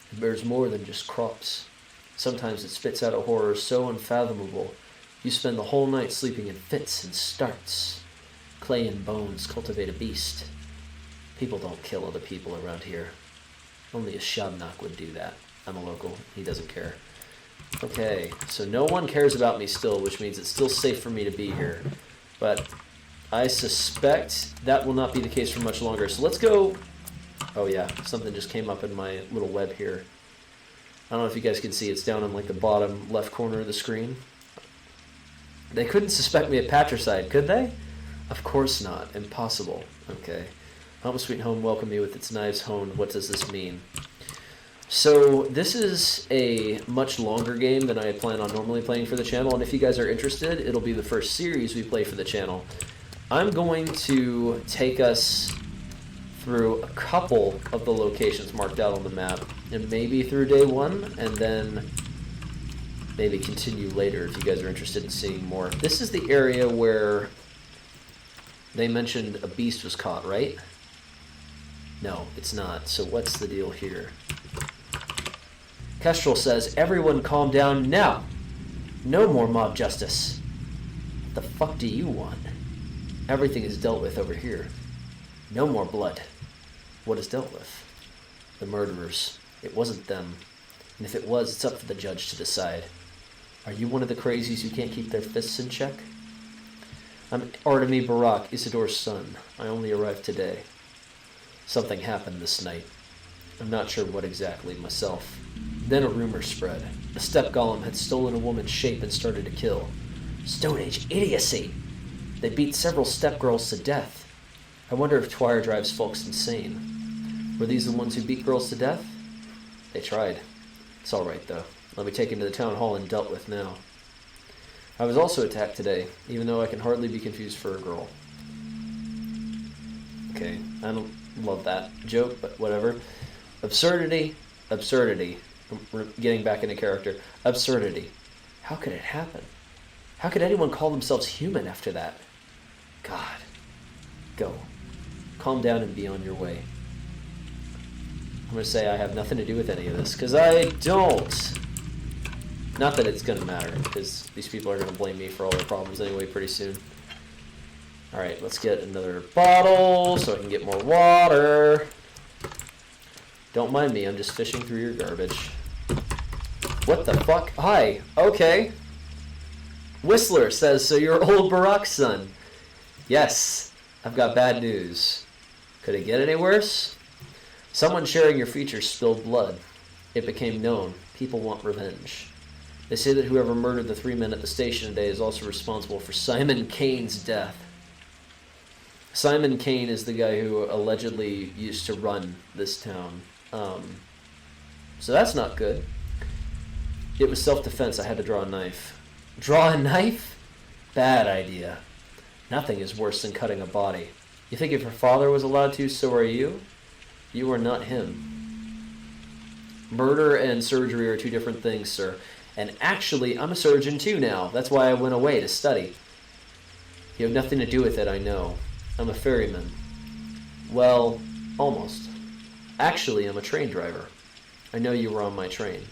It bears more than just crops. Sometimes it spits out a horror so unfathomable, you spend the whole night sleeping in fits and starts. Clay and bones cultivate a beast. People don't kill other people around here. Only a Shabnak would do that. I'm a local. He doesn't care. Okay, so no one cares about me still, which means it's still safe for me to be here. But I suspect that will not be the case for much longer. So let's go... Oh yeah, something just came up in my little web here. I don't know if you guys can see, it's down in like the bottom left corner of the screen. They couldn't suspect me of patricide, could they? Of course not. Impossible. Okay. Home Sweet Home, welcome me with its knives honed. What does this mean? So this is a much longer game than I had planned on normally playing for the channel, and if you guys are interested, it'll be the first series we play for the channel. I'm going to take us through a couple of the locations marked out on the map, and maybe through day 1, and then maybe continue later if you guys are interested in seeing more. This is the area where they mentioned a beast was caught, right? No, it's not. So what's the deal here? Kestrel says, everyone calm down now. No more mob justice. What the fuck do you want? Everything is dealt with over here. No more blood. What is dealt with? The murderers. It wasn't them. And if it was, it's up for the judge to decide. Are you one of the crazies who can't keep their fists in check? I'm Artemi Barak, Isidore's son. I only arrived today. Something happened this night. I'm not sure what exactly myself. Then a rumor spread. A steppe golem had stolen a woman's shape and started to kill. Stone Age idiocy! They beat several steppe girls to death. I wonder if Twire drives folks insane. Were these the ones who beat girls to death? They tried. It's alright though. Let me take him to the town hall and dealt with now. I was also attacked today, even though I can hardly be confused for a girl. Okay, I don't love that joke, but whatever. Absurdity, absurdity. We're getting back into character. Absurdity. How could it happen? How could anyone call themselves human after that? God. Go. Calm down and be on your way. I'm going to say I have nothing to do with any of this, because I don't. Not that it's going to matter, because these people are going to blame me for all their problems anyway pretty soon. Alright, let's get another bottle so I can get more water. Don't mind me, I'm just fishing through your garbage. What the fuck? Hi, okay. Whistler says, so you're old Barak's son. Yes, I've got bad news. Could it get any worse? Someone sharing your features spilled blood. It became known. People want revenge. They say that whoever murdered the 3 men at the station today is also responsible for Simon Kane's death. Simon Kane is the guy who allegedly used to run this town. So that's not good. It was self-defense. I had to draw a knife. Draw a knife? Bad idea. Nothing is worse than cutting a body. You think if your father was allowed to, so are you? You are not him. Murder and surgery are two different things, sir. And actually, I'm a surgeon too now. That's why I went away to study. You have nothing to do with it, I know. I'm a ferryman. Well, almost. Actually, I'm a train driver. I know you were on my train.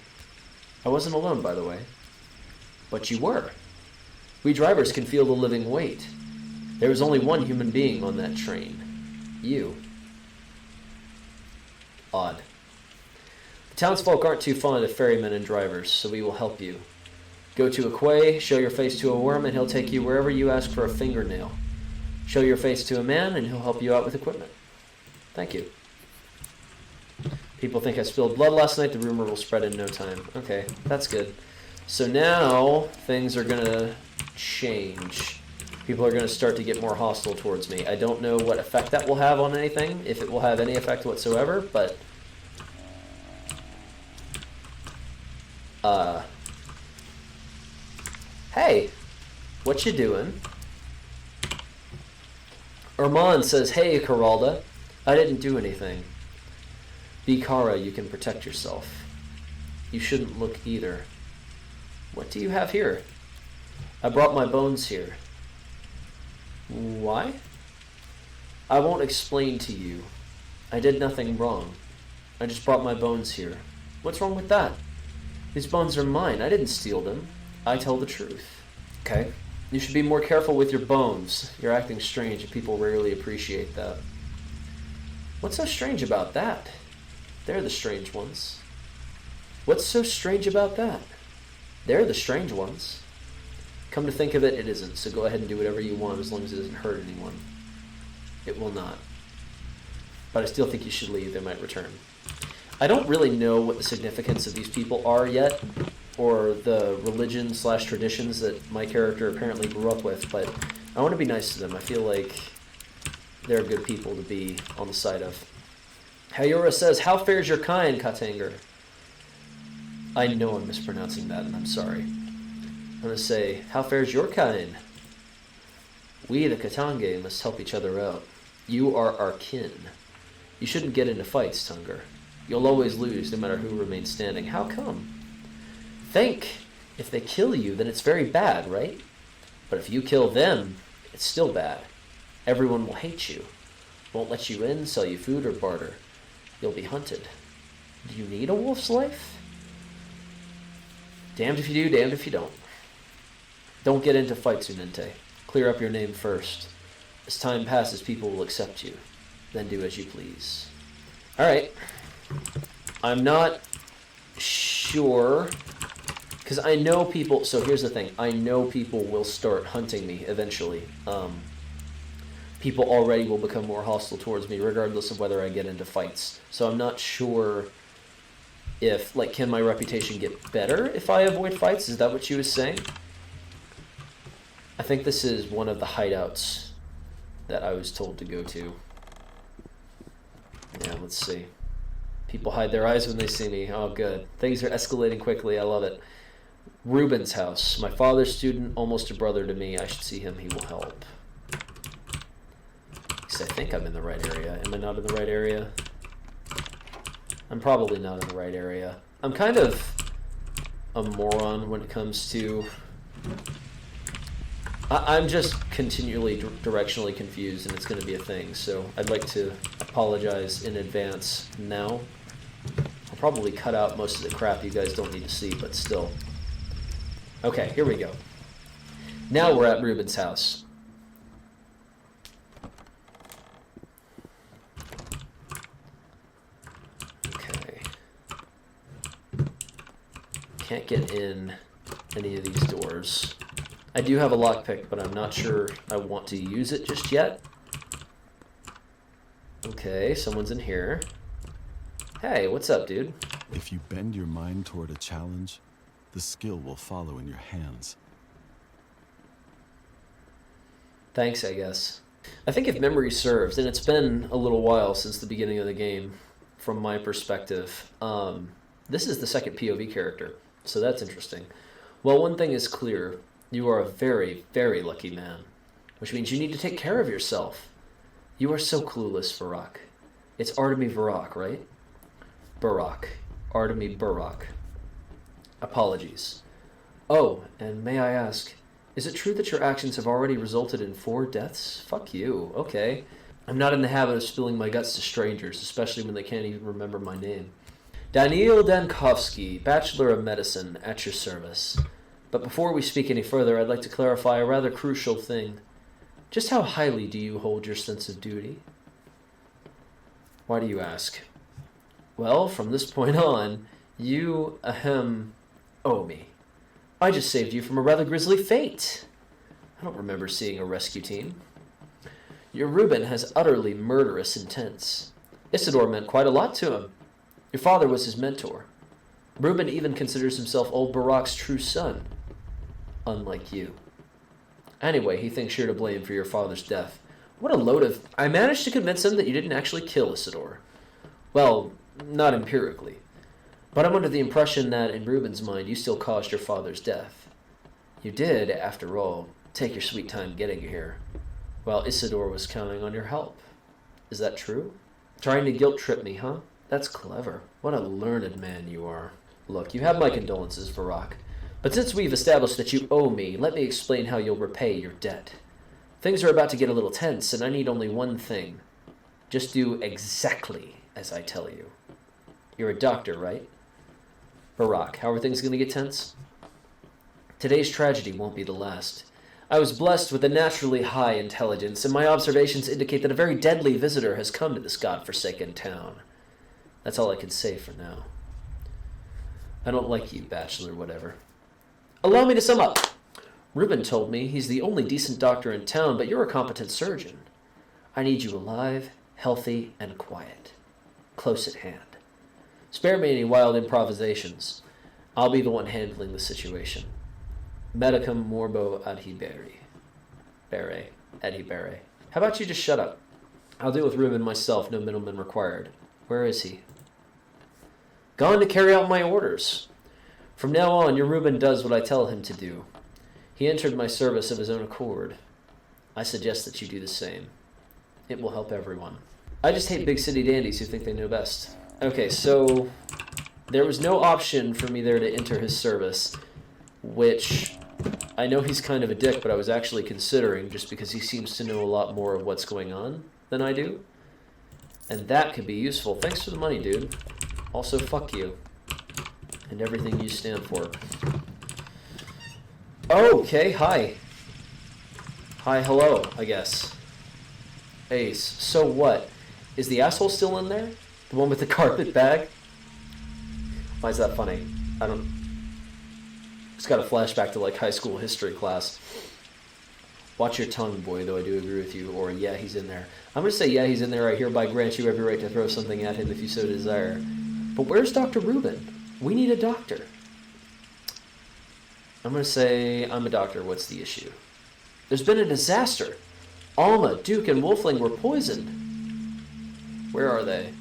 I wasn't alone, by the way. But you were. We drivers can feel the living weight. There was only one human being on that train. You. Odd. The townsfolk aren't too fond of ferrymen and drivers, so we will help you. Go to a quay, show your face to a worm, and he'll take you wherever you ask for a fingernail. Show your face to a man, and he'll help you out with equipment. Thank you. People think I spilled blood last night. The rumor will spread in no time. Okay, that's good. So now things are going to change. People are going to start to get more hostile towards me. I don't know what effect that will have on anything, if it will have any effect whatsoever, but... Hey, what you doing? Armand says, hey, Caralda, I didn't do anything. Be Kara, you can protect yourself. You shouldn't look either. What do you have here? I brought my bones here. Why? I won't explain to you. I did nothing wrong. I just brought my bones here. What's wrong with that? These bones are mine. I didn't steal them. I tell the truth. Okay. You should be more careful with your bones. You're acting strange, and people rarely appreciate that. What's so strange about that? They're the strange ones. What's so strange about that? They're the strange ones. Come to think of it, it isn't, so go ahead and do whatever you want as long as it doesn't hurt anyone. It will not. But I still think you should leave. They might return. I don't really know what the significance of these people are yet, or the religion/traditions that my character apparently grew up with, but I want to be nice to them. I feel like they're good people to be on the side of. Hayora says, how fares your kind, Katanger? I know I'm mispronouncing that, and I'm sorry. I'm going to say, how fares your kind? We, the Katange, must help each other out. You are our kin. You shouldn't get into fights, Tunger. You'll always lose, no matter who remains standing. How come? Think. If they kill you, then it's very bad, right? But if you kill them, it's still bad. Everyone will hate you. Won't let you in, sell you food, or barter. You'll be hunted. Do you need a wolf's life? Damned if you do, damned if you don't. Don't get into fights, Unente. Clear up your name first. As time passes, people will accept you. Then do as you please. Alright. I'm not sure, because I know people, so here's the thing, I know people will start hunting me eventually. People already will become more hostile towards me regardless of whether I get into fights. So I'm not sure if, like, can my reputation get better if I avoid fights? Is that what she was saying? I think this is one of the hideouts that I was told to go to. Yeah, let's see. People hide their eyes when they see me. Oh, good. Things are escalating quickly. I love it. Ruben's house. My father's student, almost a brother to me. I should see him. He will help. At least I think I'm in the right area. Am I not in the right area? I'm probably not in the right area. I'm kind of a moron when it comes to... I'm just continually directionally confused, and it's going to be a thing, so I'd like to apologize in advance now. I'll probably cut out most of the crap you guys don't need to see, but still. Okay, here we go. Now we're at Ruben's house. Okay. Can't get in any of these doors. I do have a lockpick, but I'm not sure I want to use it just yet. Okay, someone's in here. Hey, what's up, dude? If you bend your mind toward a challenge, the skill will follow in your hands. Thanks, I guess. I think if memory serves, and it's been a little while since the beginning of the game, from my perspective, this is the second POV character, so that's interesting. Well, one thing is clear. You are a very, very lucky man, which means you need to take care of yourself. You are so clueless, Varrock. It's Artemy Varrock, right? Varrock. Artemy Varrock. Apologies. Oh, and may I ask, is it true that your actions have already resulted in 4 deaths? Fuck you. Okay. I'm not in the habit of spilling my guts to strangers, especially when they can't even remember my name. Daniil Dankovsky, Bachelor of Medicine, at your service. But before we speak any further, I'd like to clarify a rather crucial thing. Just how highly do you hold your sense of duty? Why do you ask? Well, from this point on, you, owe me. I just saved you from a rather grisly fate. I don't remember seeing a rescue team. Your Reuben has utterly murderous intents. Isidore meant quite a lot to him. Your father was his mentor. Reuben even considers himself old Barak's true son. Unlike you. Anyway, he thinks you're to blame for your father's death. What a load of... I managed to convince him that you didn't actually kill Isidore. Well, not empirically. But I'm under the impression that, in Reuben's mind, you still caused your father's death. You did, after all, take your sweet time getting here, while Isidore was counting on your help. Is that true? Trying to guilt-trip me, huh? That's clever. What a learned man you are. Look, you have my condolences, Varrock. But since we've established that you owe me, let me explain how you'll repay your debt. Things are about to get a little tense, and I need only one thing. Just do exactly as I tell you. You're a doctor, right? Varrock, how are things going to get tense? Today's tragedy won't be the last. I was blessed with a naturally high intelligence, and my observations indicate that a very deadly visitor has come to this godforsaken town. That's all I can say for now. I don't like you, Bachelor whatever. Allow me to sum up. Reuben told me he's the only decent doctor in town, but you're a competent surgeon. I need you alive, healthy, and quiet. Close at hand. Spare me any wild improvisations. I'll be the one handling the situation. Medicum morbo adhibere. Bere. Adhibere. How about you just shut up? I'll deal with Reuben myself, no middleman required. Where is he? Gone to carry out my orders. From now on, your Reuben does what I tell him to do. He entered my service of his own accord. I suggest that you do the same. It will help everyone. I just hate big city dandies who think they know best. Okay, so there was no option for me there to enter his service, which I know he's kind of a dick, but I was actually considering just because he seems to know a lot more of what's going on than I do. And that could be useful. Thanks for the money, dude. Also, fuck you. And everything you stand for. Okay, hi. Hi, hello, I guess. Ace, so what? Is the asshole still in there? The one with the carpet bag? Why is that funny? I don't... It's got a flashback to, like, high school history class. Watch your tongue, boy, though I do agree with you. Or, yeah, he's in there. I'm going to say, yeah, he's in there. I hereby grant you every right to throw something at him if you so desire. But where's Dr. Reuben? We need a doctor. I'm going to say, I'm a doctor. What's the issue? There's been a disaster. Alma, Duke, and Wolfling were poisoned. Where are they?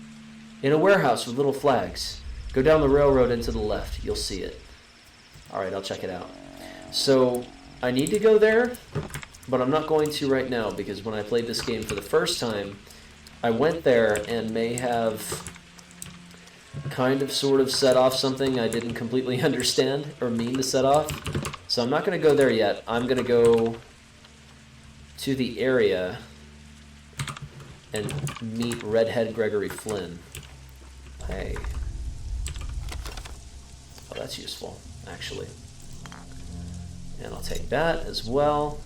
In a warehouse with little flags. Go down the railroad and to the left. You'll see it. Alright, I'll check it out. So, I need to go there, but I'm not going to right now because when I played this game for the first time, I went there and may have kind of sort of set off something I didn't completely understand or mean to set off. So I'm not going to go there yet. I'm going to go to the area and meet Redhead Gregory Flynn. Hey. Oh, that's useful, actually. And I'll take that as well.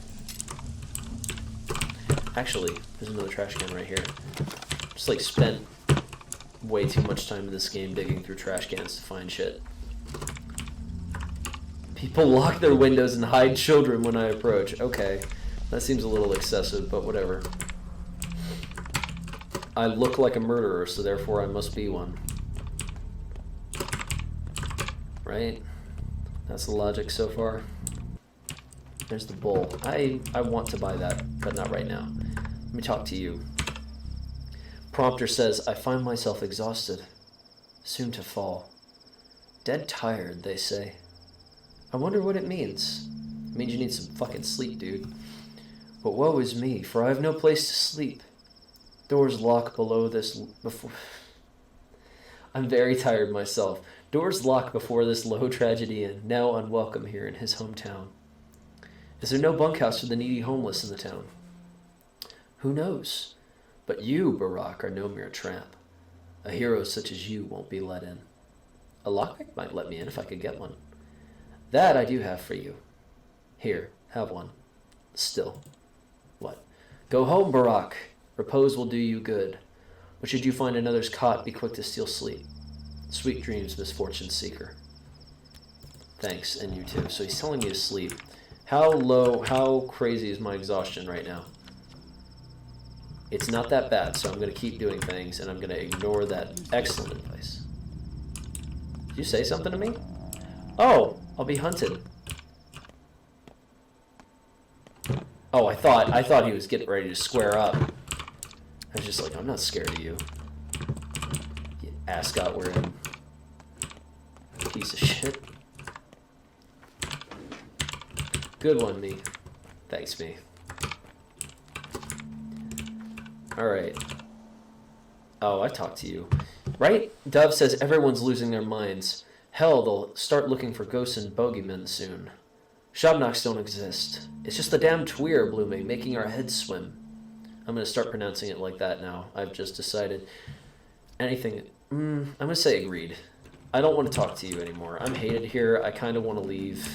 Actually, there's another trash can right here. Just like spent way too much time in this game digging through trash cans to find shit. People lock their windows and hide children when I approach. Okay, that seems a little excessive, but whatever. I look like a murderer, so therefore I must be one. right? That's the logic so far. There's the bull. I want to buy that, but not right now. Let me talk to you. Prompter says, I find myself exhausted, soon to fall. Dead tired, they say. I wonder what it means. It means you need some fucking sleep, dude. But woe is me, for I have no place to sleep. Doors lock below this before... I'm very tired myself. Doors lock before this low tragedy inn, now unwelcome here in his hometown. Is there no bunkhouse for the needy homeless in the town? Who knows? But you, Barack, are no mere tramp. A hero such as you won't be let in. A lockpick might let me in if I could get one. That I do have for you. Here, have one. Still. What? Go home, Barack. Repose will do you good. But should you find another's cot, be quick to steal sleep. Sweet dreams, misfortune seeker. Thanks, and you too. So he's telling me to sleep. How crazy is my exhaustion right now? It's not that bad, so I'm going to keep doing things, and I'm going to ignore that excellent advice. Did you say something to me? Oh, I'll be hunted. Oh, I thought he was getting ready to square up. I was just like, I'm not scared of you. You ascot wearing piece of shit. Good one, me. Thanks, me. Alright. Oh, I talked to you. Right? Dove says everyone's losing their minds. Hell, they'll start looking for ghosts and bogeymen soon. Shabnocks don't exist. It's just the damn tweer blooming, making our heads swim. I'm going to start pronouncing it like that now. I've just decided. Anything... I'm going to say agreed. I don't want to talk to you anymore. I'm hated here. I kind of want to leave.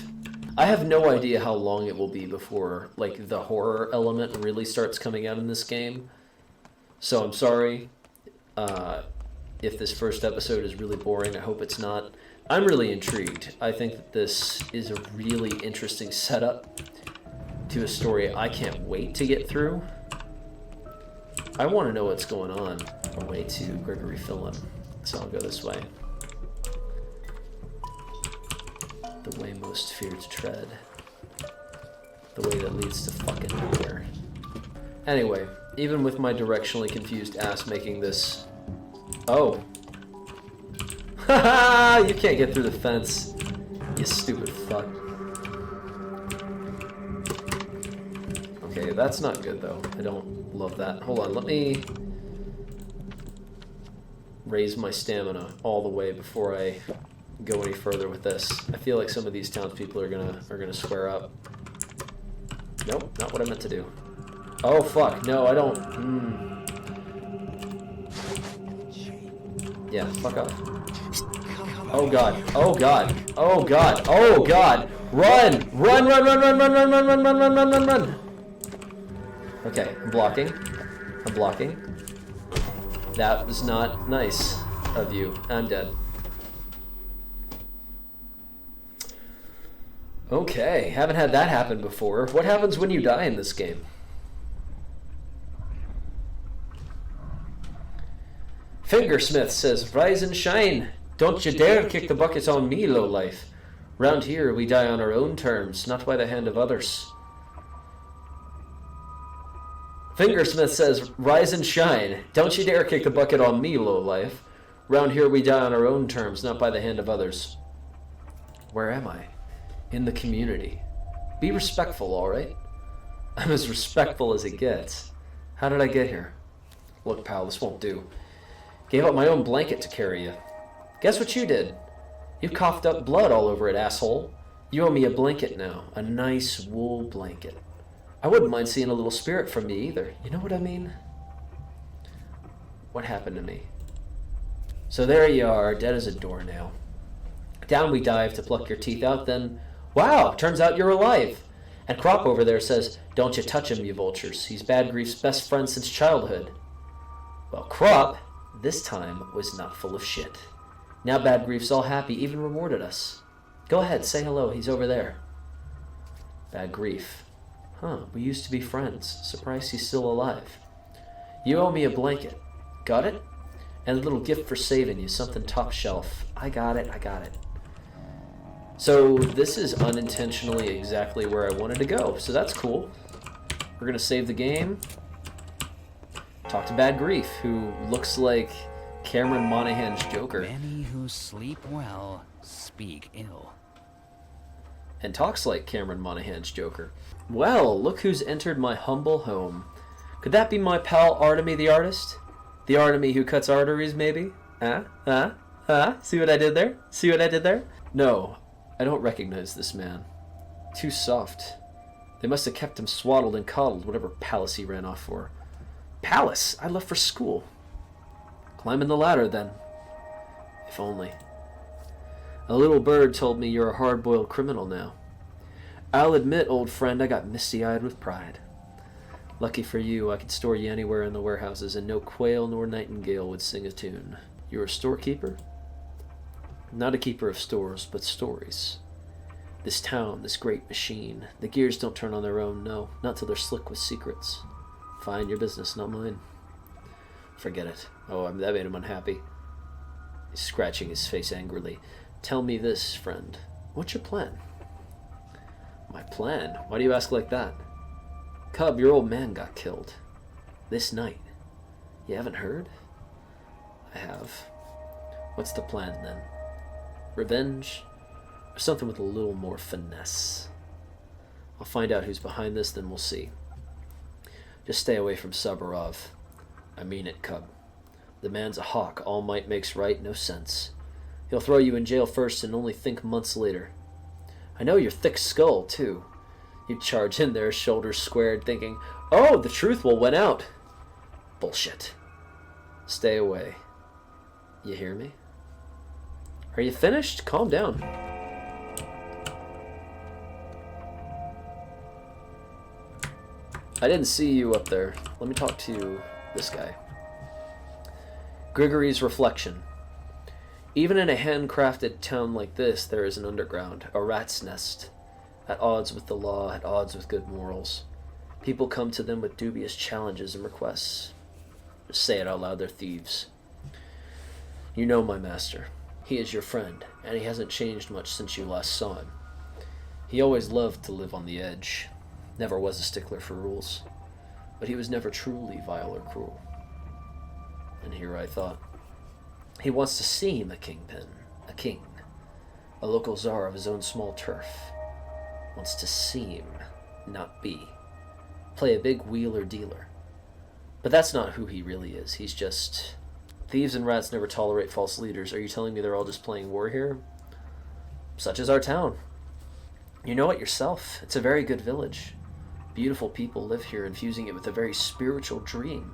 I have no idea how long it will be before, like, the horror element really starts coming out in this game. So I'm sorry if this first episode is really boring. I hope it's not. I'm really intrigued. I think that this is a really interesting setup to a story I can't wait to get through. I want to know what's going on. A way to Gregory Phillip. So I'll go this way. The way most fear to tread. The way that leads to fucking nowhere. Anyway, even with my directionally confused ass making this... Oh. Haha! You can't get through the fence. You stupid fuck. Okay, that's not good though. I don't love that. Hold on, let me raise my stamina all the way before I go any further with this. I feel like some of these townspeople are gonna square up. Nope, not what I meant to do. Oh fuck, no, I don't. Yeah, fuck up. Oh god, oh god, oh god, oh god! Run! Run, run, run, run, run, run, run, run, run, run, run, run, run! Okay, I'm blocking. I'm blocking. That was not nice of you. I'm dead. Okay, haven't had that happen before. What happens when you die in this game? Fingersmith says, rise and shine. Don't you dare kick the bucket on me, lowlife. Round here we die on our own terms, not by the hand of others. Fingersmith says, rise and shine. Don't you dare kick the bucket on me, lowlife. Round here we die on our own terms, not by the hand of others. Where am I? In the community. Be respectful, alright? I'm as respectful as it gets. How did I get here? Look, pal, this won't do. Gave up my own blanket to carry you. Guess what you did? You coughed up blood all over it, asshole. You owe me a blanket now. A nice wool blanket. I wouldn't mind seeing a little spirit from me either. You know what I mean? What happened to me? So there you are, dead as a doornail. Down we dive to pluck your teeth out, then... Wow, turns out you're alive. And Crop over there says, don't you touch him, you vultures. He's Bad Grief's best friend since childhood. Well, Crop, this time, was not full of shit. Now Bad Grief's all happy, even rewarded us. Go ahead, say hello, he's over there. Bad Grief. Huh, we used to be friends. Surprised he's still alive. You owe me a blanket. Got it? And a little gift for saving you, something top shelf. I got it, I got it. So this is unintentionally exactly where I wanted to go, so that's cool. We're gonna save the game. Talk to Bad Grief, who looks like Cameron Monaghan's Joker. Many who sleep well speak ill. And talks like Cameron Monaghan's Joker. Well, look who's entered my humble home. Could that be my pal Artemy the artist? The Artemy who cuts arteries, maybe? See what I did there? See what I did there? No, I don't recognize this man. Too soft. They must have kept him swaddled and coddled, whatever palace he ran off for. Palace? I left for school. Climbing the ladder, then. If only. A little bird told me you're a hard-boiled criminal now. I'll admit, old friend, I got misty-eyed with pride. Lucky for you, I could store you anywhere in the warehouses, and no quail nor nightingale would sing a tune. You're a storekeeper? Not a keeper of stores, but stories. This town, this great machine, the gears don't turn on their own, no, not till they're slick with secrets. Fine, your business, not mine. Forget it. Oh, that made him unhappy. He's scratching his face angrily. Tell me this, friend. What's your plan? My plan? Why do you ask like that? Cub, your old man got killed. This night. You haven't heard? I have. What's the plan, then? Revenge? Or something with a little more finesse? I'll find out who's behind this, then we'll see. Just stay away from Saburov. I mean it, Cub. The man's a hawk. All might makes right, no sense. He'll throw you in jail first and only think months later. I know your thick skull, too. You'd charge in there, shoulders squared, thinking, oh, the truth will win out. Bullshit. Stay away. You hear me? Are you finished? Calm down. I didn't see you up there. Let me talk to this guy. Grigory's Reflection. Even in a handcrafted town like this, there is an underground, a rat's nest, at odds with the law, at odds with good morals. People come to them with dubious challenges and requests. Just say it out loud, they're thieves. You know my master. He is your friend, and he hasn't changed much since you last saw him. He always loved to live on the edge. Never was a stickler for rules. But he was never truly vile or cruel. And here I thought, he wants to seem a kingpin, a king, a local czar of his own small turf. Wants to seem, not be. Play a big wheeler dealer. But that's not who he really is. He's just... Thieves and rats never tolerate false leaders. Are you telling me they're all just playing war here? Such is our town. You know it yourself. It's a very good village. Beautiful people live here, infusing it with a very spiritual dream.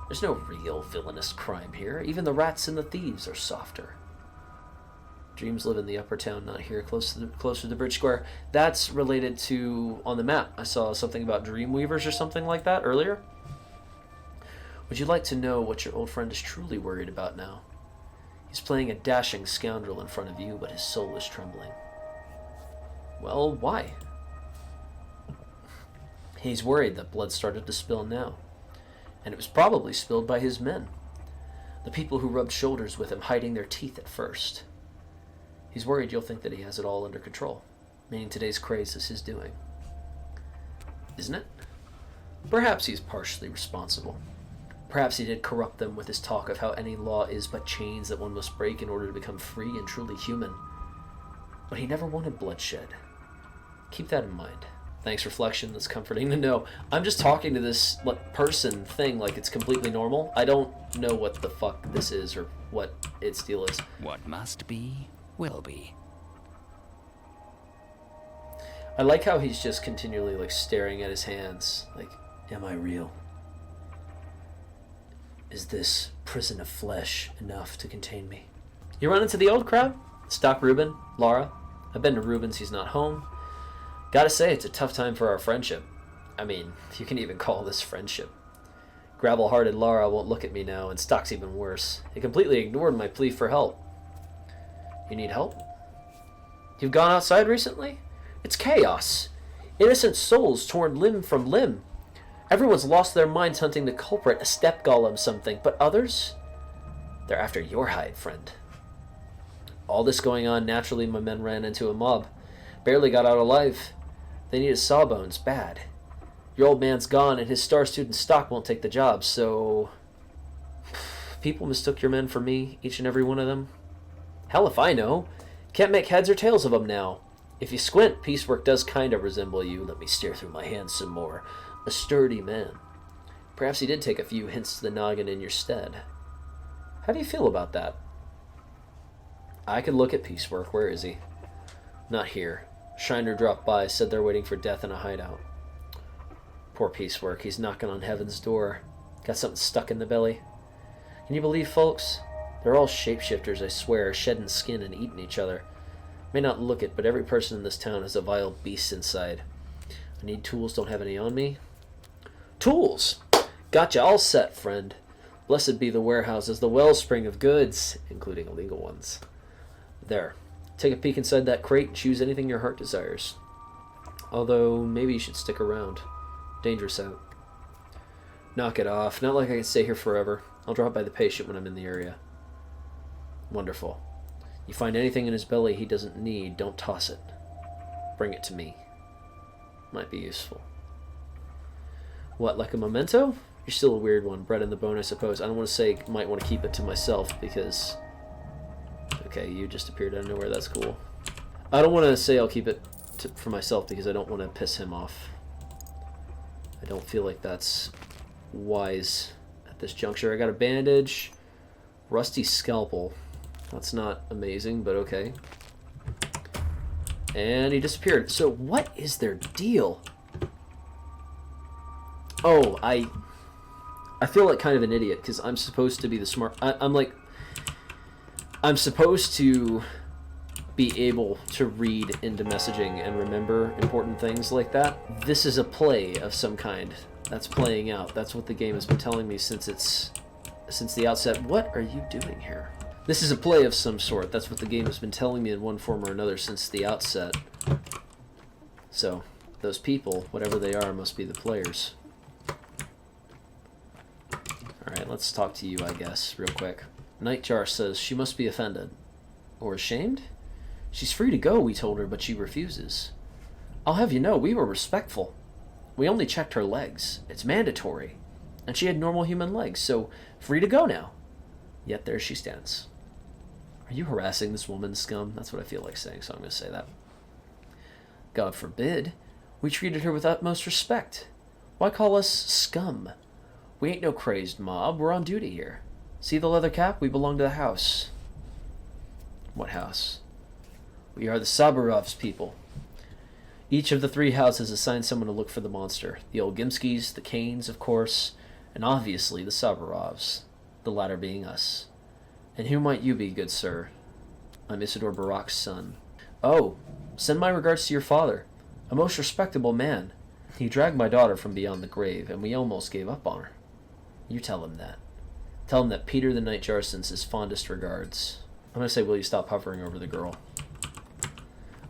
There's no real villainous crime here. Even the rats and the thieves are softer. Dreams live in the upper town, not here, closer to the bridge square. That's related to, on the map, I saw something about Dreamweavers or something like that earlier. Would you like to know what your old friend is truly worried about now? He's playing a dashing scoundrel in front of you, but his soul is trembling. Well, why? He's worried that blood started to spill now. And it was probably spilled by his men. The people who rubbed shoulders with him, hiding their teeth at first. He's worried you'll think that he has it all under control, meaning today's craze is his doing. Isn't it? Perhaps he's partially responsible. Perhaps he did corrupt them with his talk of how any law is but chains that one must break in order to become free and truly human. But he never wanted bloodshed. Keep that in mind. Thanks, Reflection. That's comforting to know. I'm just talking to this person thing like it's completely normal. I don't know what the fuck this is or what its deal is. What must be, will be. I like how he's just continually like staring at his hands. Like, am I real? Is this prison of flesh enough to contain me? You run into the old crowd? Stock Reuben, Lara. I've been to Reuben's, he's not home. Gotta say, it's a tough time for our friendship. I mean, if you can even call this friendship. Gravel-hearted Lara won't look at me now, and Stock's even worse. He completely ignored my plea for help. You need help? You've gone outside recently? It's chaos. Innocent souls torn limb from limb. Everyone's lost their minds hunting the culprit, a step golem something, but others? They're after your hide, friend. All this going on, naturally my men ran into a mob. Barely got out alive. They needed sawbones, bad. Your old man's gone, and his star student stock won't take the job, so... People mistook your men for me, each and every one of them. Hell if I know. Can't make heads or tails of them now. If you squint, piecework does kind of resemble you. Let me stare through my hands some more. A sturdy man. Perhaps he did take a few hints to the noggin in your stead. How do you feel about that? I could look at piecework. Where is he? Not here. Shiner dropped by, said they're waiting for death in a hideout. Poor piecework. He's knocking on heaven's door. Got something stuck in the belly. Can you believe, folks? They're all shapeshifters, I swear, shedding skin and eating each other. May not look it, but every person in this town has a vile beast inside. I need tools, don't have any on me. Tools! Gotcha all set, friend. Blessed be the warehouses, the wellspring of goods, including illegal ones. There. Take a peek inside that crate and choose anything your heart desires. Although, maybe you should stick around. Dangerous out. Knock it off. Not like I can stay here forever. I'll drop by the patient when I'm in the area. Wonderful. You find anything in his belly he doesn't need, don't toss it. Bring it to me. Might be useful. What, like a memento? You're still a weird one. Bread in the bone, I suppose. I don't want to say might want to keep it to myself because... Okay, you just appeared out of nowhere. That's cool. I don't want to say I'll keep it for myself because I don't want to piss him off. I don't feel like that's wise at this juncture. I got a bandage. Rusty scalpel. That's not amazing, but okay. And he disappeared. So what is their deal? Oh, I feel like kind of an idiot because I'm supposed to be the smart... I'm supposed to be able to read into messaging and remember important things like that. This is a play of some kind that's playing out. That's what the game has been telling me since the outset. What are you doing here? This is a play of some sort. That's what the game has been telling me in one form or another since the outset. So, those people, whatever they are, must be the players. Alright, let's talk to you, I guess, real quick. Nightjar says she must be offended. Or ashamed? She's free to go, we told her, but she refuses. I'll have you know, we were respectful. We only checked her legs. It's mandatory. And she had normal human legs, so free to go now. Yet there she stands. Are you harassing this woman, scum? That's what I feel like saying, so I'm going to say that. God forbid. We treated her with utmost respect. Why call us scum? We ain't no crazed mob. We're on duty here. See the leather cap? We belong to the house. What house? We are the Saburov's people. Each of the 3 houses assigned someone to look for the monster. The old Gimskis, the Kanes, of course, and obviously the Saburovs, the latter being us. And who might you be, good sir? I'm Isidore Barak's son. Oh, send my regards to your father, a most respectable man. He dragged my daughter from beyond the grave, and we almost gave up on her. You tell him that. Tell him that Peter the Nightjar sends his fondest regards. I'm going to say, will you stop hovering over the girl?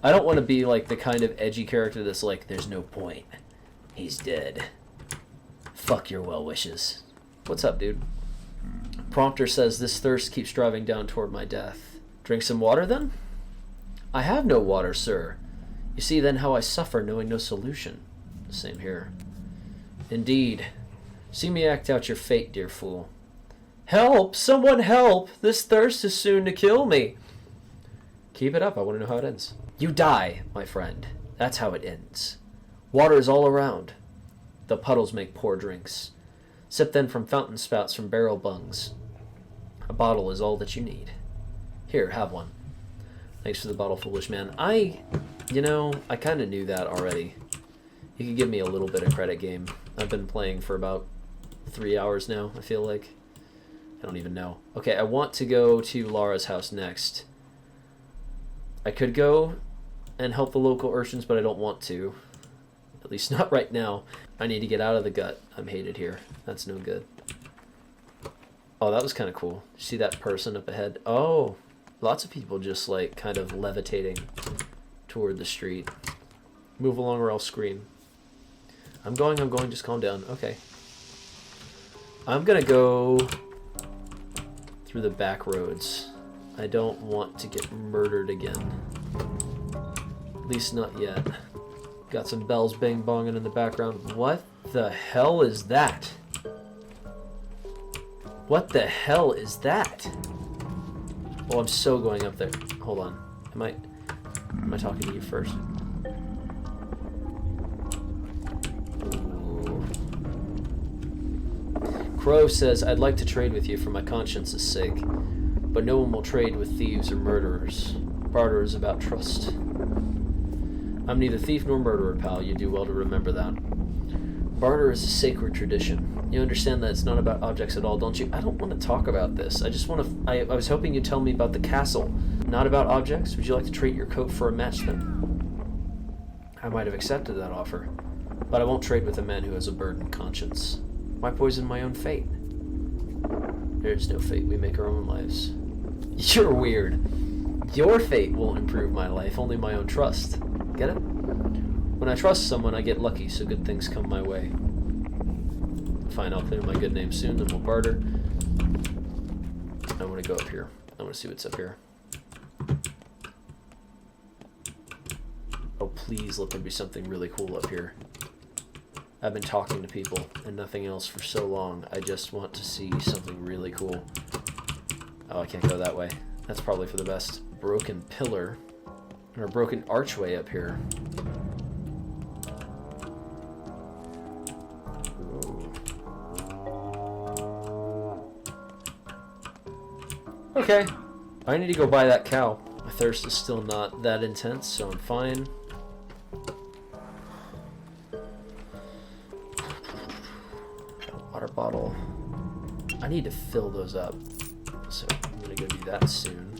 I don't want to be like the kind of edgy character that's like, there's no point. He's dead. Fuck your well wishes. What's up, dude? Prompter says this thirst keeps driving down toward my death. Drink some water, then? I have no water, sir. You see then how I suffer knowing no solution. Same here. Indeed. See me act out your fate, dear fool. Help! Someone help! This thirst is soon to kill me. Keep it up. I want to know how it ends. You die, my friend. That's how it ends. Water is all around. The puddles make poor drinks. Sip then from fountain spouts from barrel bungs. A bottle is all that you need. Here, have one. Thanks for the bottle, foolish man. I kind of knew that already. You could give me a little bit of credit, game. I've been playing for about 3 hours now, I feel like. I don't even know. Okay, I want to go to Lara's house next. I could go and help the local urchins, but I don't want to. At least not right now. I need to get out of the gut. I'm hated here. That's no good. Oh, that was kind of cool. See that person up ahead? Oh, lots of people just like kind of levitating toward the street. Move along or I'll scream. I'm going, just calm down. Okay. I'm gonna go through the back roads. I don't want to get murdered again. At least not yet. Got some bells bang-bonging in the background. What the hell is that? What the hell is that? Oh, I'm so going up there. Hold on. Am I talking to you first? Ooh. Crow says, I'd like to trade with you for my conscience's sake, but no one will trade with thieves or murderers. Barter is about trust. I'm neither thief nor murderer, pal. You do well to remember that. Barter is a sacred tradition. You understand that it's not about objects at all, don't you? I don't want to talk about this. I just want to... I was hoping you'd tell me about the castle. Not about objects? Would you like to trade your coat for a match then? I might have accepted that offer, but I won't trade with a man who has a burdened conscience. Why poison my own fate? There's no fate. We make our own lives. You're weird. Your fate won't improve my life, only my own trust. Get it? When I trust someone, I get lucky, so good things come my way. Fine, I'll clear my good name soon, then we'll barter. I want to go up here. I want to see what's up here. Oh, please let there be something really cool up here. I've been talking to people and nothing else for so long. I just want to see something really cool. Oh, I can't go that way. That's probably for the best. Broken pillar. Or a broken archway up here. Okay, I need to go buy that cow. My thirst is still not that intense, so I'm fine. Got a water bottle. I need to fill those up, so I'm gonna go do that soon.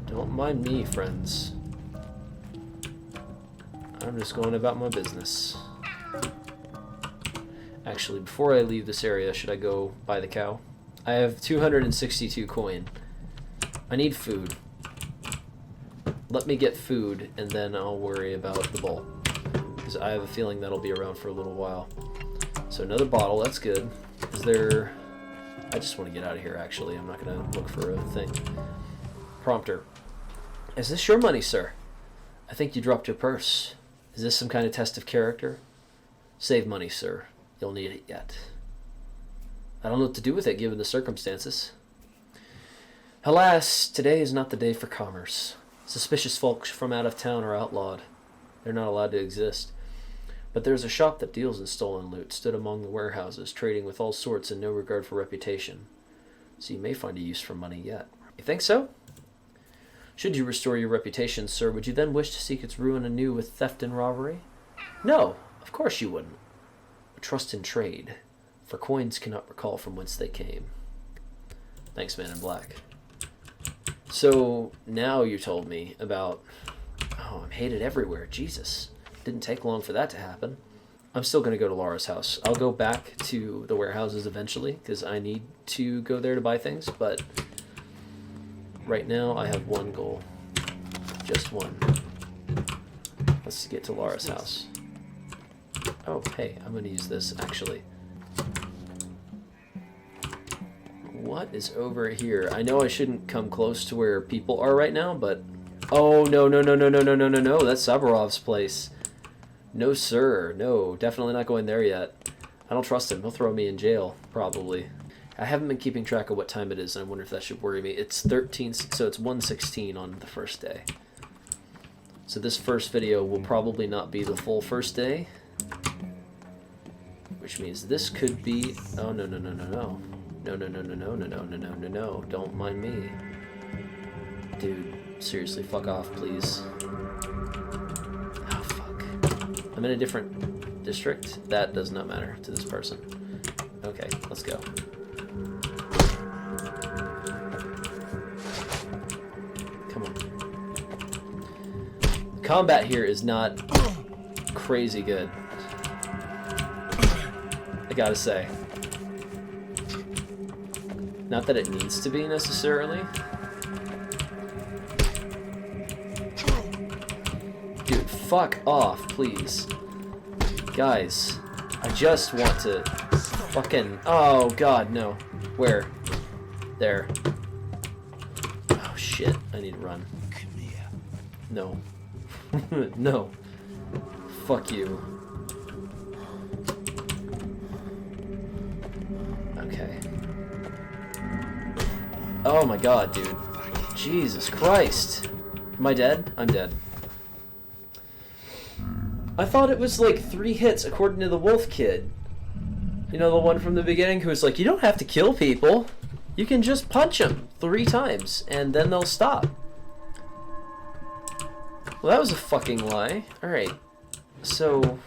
Don't mind me, friends. I'm just going about my business. Actually, before I leave this area, should I go buy the cow? I have 262 coin. I need food. Let me get food, and then I'll worry about the bowl. Because I have a feeling that'll be around for a little while. So another bottle, that's good. Is there... I just want to get out of here, actually. I'm not going to look for a thing. Prompter. Is this your money, sir? I think you dropped your purse. Is this some kind of test of character? Save money, sir. You'll need it yet. I don't know what to do with it, given the circumstances. Alas, today is not the day for commerce. Suspicious folks from out of town are outlawed. They're not allowed to exist. But there's a shop that deals in stolen loot, stood among the warehouses, trading with all sorts and no regard for reputation. So you may find a use for money yet. You think so? Should you restore your reputation, sir, would you then wish to seek its ruin anew with theft and robbery? No, of course you wouldn't. Trust in trade, for coins cannot recall from whence they came. Thanks, Man in Black. So, now you told me about... Oh, I'm hated everywhere. Jesus. Didn't take long for that to happen. I'm still going to go to Laura's house. I'll go back to the warehouses eventually, because I need to go there to buy things, but... Right now, I have one goal. Just one. Let's get to Laura's house. Oh, hey, I'm going to use this, actually. What is over here? I know I shouldn't come close to where people are right now, but... Oh, no, no, no, no, no, no, no, no, no. That's Sabarov's place. No, sir. No, definitely not going there yet. I don't trust him. He'll throw me in jail, probably. I haven't been keeping track of what time it is, and I wonder if that should worry me. It's 13, so it's 1:16 on the first day. So this first video will probably not be the full first day. Which means this could be... Oh, no, no, no, no, no. No, no, no, no, no, no, no, no, no, no, no. Don't mind me. Dude, seriously, fuck off, please. Oh, fuck. I'm in a different district. That does not matter to this person. Okay, let's go. Come on. Combat here is not crazy good. I gotta say. Not that it needs to be necessarily. Dude, fuck off, please. Guys, I just want to... Fucking... Oh, God, no. Where? There. Oh, shit. I need to run. Come here. No. No. Fuck you. Okay. Oh my god, dude. Jesus Christ. Am I dead? I'm dead. I thought it was like 3 hits according to the wolf kid. You know, the one from the beginning who was like, you don't have to kill people. You can just punch them 3 times and then they'll stop. Well, that was a fucking lie. Alright. So,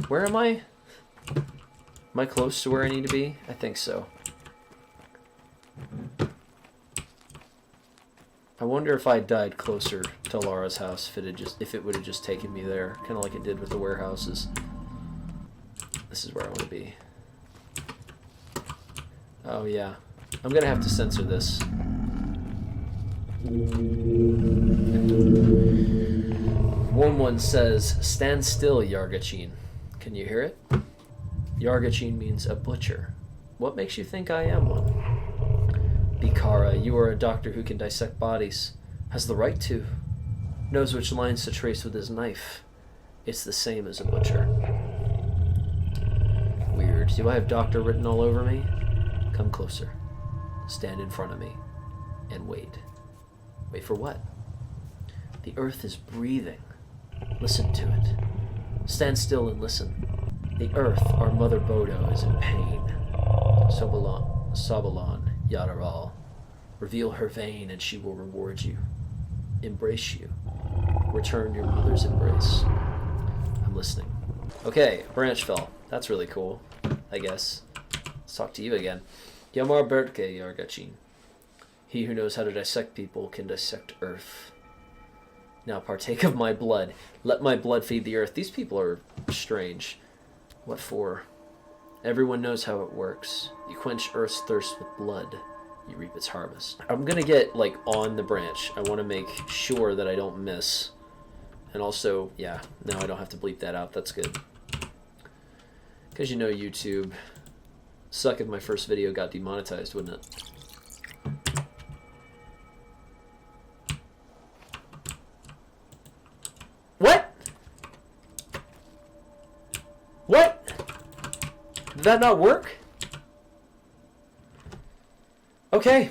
where am I? Am I close to where I need to be? I think so. I wonder if I died closer to Laura's house if it would have just taken me there, kind of like it did with the warehouses. This is where I want to be. Oh yeah, I'm gonna have to censor this. Warm One says, "Stand still, Yargachin." Can you hear it? Yargachin means a butcher. What makes you think I am one? Bikara, you are a doctor who can dissect bodies. Has the right to. Knows which lines to trace with his knife. It's the same as a butcher. Weird. Do I have doctor written all over me? Come closer. Stand in front of me. And wait. Wait for what? The earth is breathing. Listen to it. Stand still and listen. The earth, our mother Bodo, is in pain. Sabalon, Yadaral. Reveal her vein and she will reward you. Embrace you. Return your mother's embrace. I'm listening. Okay, branch fell. That's really cool, I guess. Let's talk to you again. Yamar Bertke, Yargachin. He who knows how to dissect people can dissect earth. Now partake of my blood. Let my blood feed the earth. These people are strange. What for? Everyone knows how it works. You quench earth's thirst with blood. You reap its harvest. I'm gonna get, like, on the branch. I want to make sure that I don't miss. And also, yeah, now I don't have to bleep that out. That's good. Because you know YouTube. Suck if my first video got demonetized, wouldn't it? What? What? Did that not work? Okay.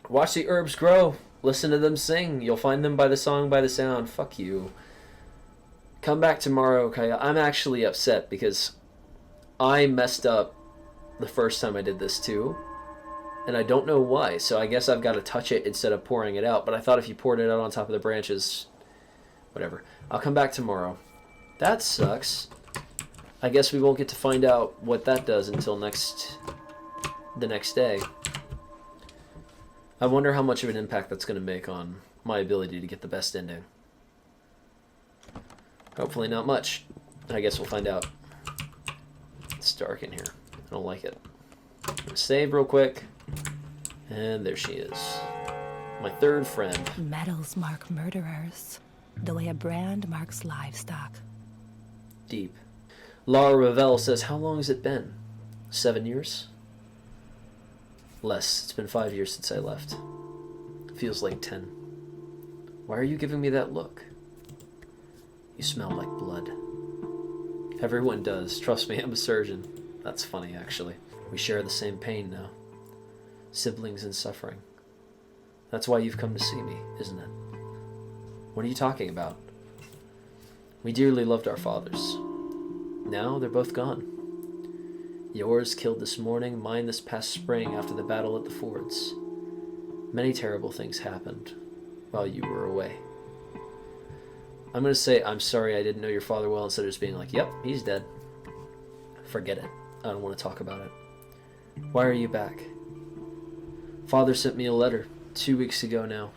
Watch the herbs grow. Listen to them sing. You'll find them by the song, by the sound. Fuck you. Come back tomorrow, Kaya. I'm actually upset because I messed up the first time I did this too. And I don't know why. So I guess I've got to touch it instead of pouring it out. But I thought if you poured it out on top of the branches... Whatever. I'll come back tomorrow. That sucks. I guess we won't get to find out what that does until the next day. I wonder how much of an impact that's going to make on my ability to get the best ending. Hopefully not much. I guess we'll find out. It's dark in here. I don't like it. I'm going to save real quick. And there she is. My third friend. Medals mark murderers, the way a brand marks livestock. Deep. Lara Ravel says, how long has it been? 7 years? Less. It's been 5 years since I left. Feels like 10. Why are you giving me that look? You smell like blood. Everyone does. Trust me, I'm a surgeon. That's funny, actually. We share the same pain now. Siblings in suffering. That's why you've come to see me, isn't it? What are you talking about? We dearly loved our fathers. Now they're both gone. Yours killed this morning, mine this past spring after the battle at the fords. Many terrible things happened while you were away. I'm going to say, I'm sorry I didn't know your father well, instead of just being like, yep, he's dead. Forget it. I don't want to talk about it. Why are you back? Father sent me a letter 2 weeks ago now.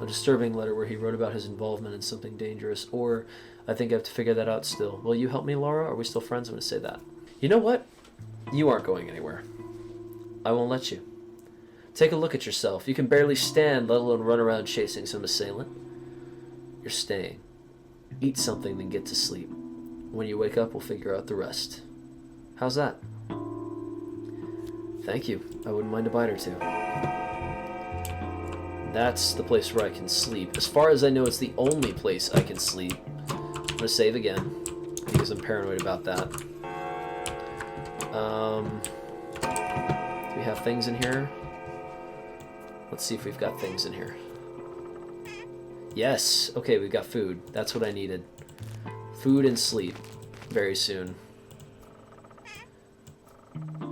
A disturbing letter where he wrote about his involvement in something dangerous, or I think I have to figure that out still. Will you help me, Laura? Are we still friends? I'm going to say that. You know what? You aren't going anywhere. I won't let you. Take a look at yourself. You can barely stand, let alone run around chasing some assailant. You're staying. Eat something, then get to sleep. When you wake up, we'll figure out the rest. How's that? Thank you. I wouldn't mind a bite or two. That's the place where I can sleep. As far as I know, it's the only place I can sleep. I'm gonna save again, because I'm paranoid about that. Do we have things in here? Let's see if we've got things in here. Yes! Okay, we've got food. That's what I needed. Food and sleep. Very soon.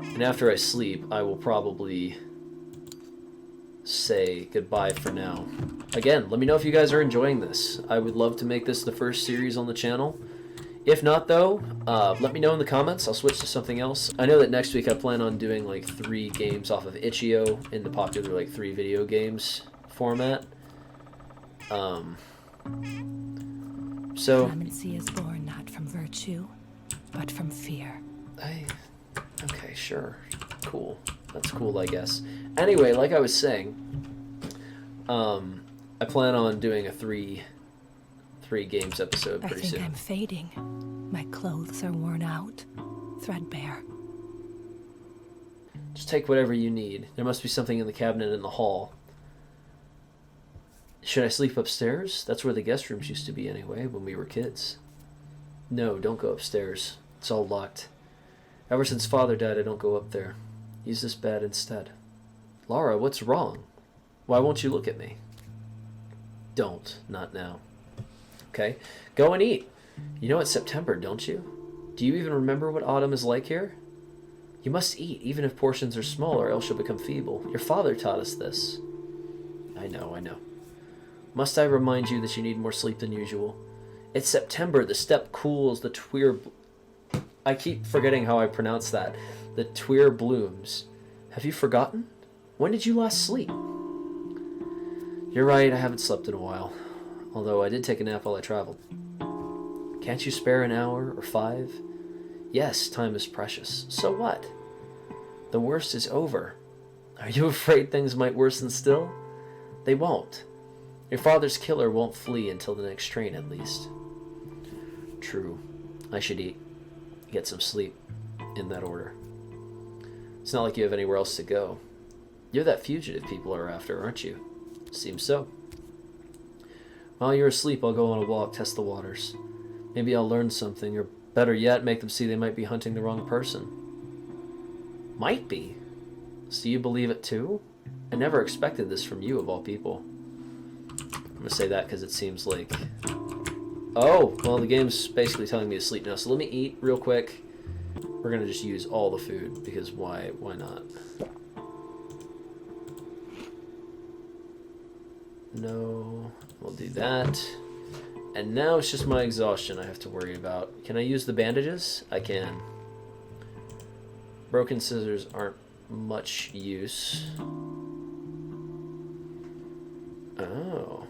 And after I sleep, I will probably say goodbye for now. Again, let me know if you guys are enjoying this. I would love to make this the first series on the channel. If not, though, let me know in the comments. I'll switch to something else. I know that next week I plan on doing like 3 games off of Itch.io in the popular like 3 video games format. So Clemency is born not from virtue, but from fear. Okay, sure. Cool. That's cool, I guess. Anyway, like I was saying, I plan on doing a 3 games episode pretty soon. I think I'm fading. My clothes are worn out, threadbare. Just take whatever you need. There must be something in the cabinet in the hall. Should I sleep upstairs? That's where the guest rooms used to be anyway, when we were kids. No, don't go upstairs. It's all locked. Ever since Father died, I don't go up there. Use this bed instead. Laura, what's wrong? Why won't you look at me? Don't. Not now. Okay? Go and eat. You know it's September, don't you? Do you even remember what autumn is like here? You must eat, even if portions are small, or else you'll become feeble. Your father taught us this. I know. Must I remind you that you need more sleep than usual? It's September. The steppe cools. The tweer... I keep forgetting how I pronounce that. The tweer blooms. Have you forgotten? When did you last sleep? You're right, I haven't slept in a while. Although I did take a nap while I traveled. Can't you spare an hour or 5? Yes, time is precious. So what? The worst is over. Are you afraid things might worsen still? They won't. Your father's killer won't flee until the next train, at least. True. I should eat. Get some sleep. In that order. It's not like you have anywhere else to go. You're that fugitive people are after, aren't you? Seems so. While you're asleep, I'll go on a walk, test the waters. Maybe I'll learn something, or better yet, make them see they might be hunting the wrong person. Might be? So you believe it too? I never expected this from you, of all people. I'm gonna say that because it seems like... Oh, well, the game's basically telling me to sleep now, so let me eat real quick. We're gonna just use all the food, because why not? No, we'll do that. And now it's just my exhaustion I have to worry about. Can I use the bandages? I can. Broken scissors aren't much use. Oh.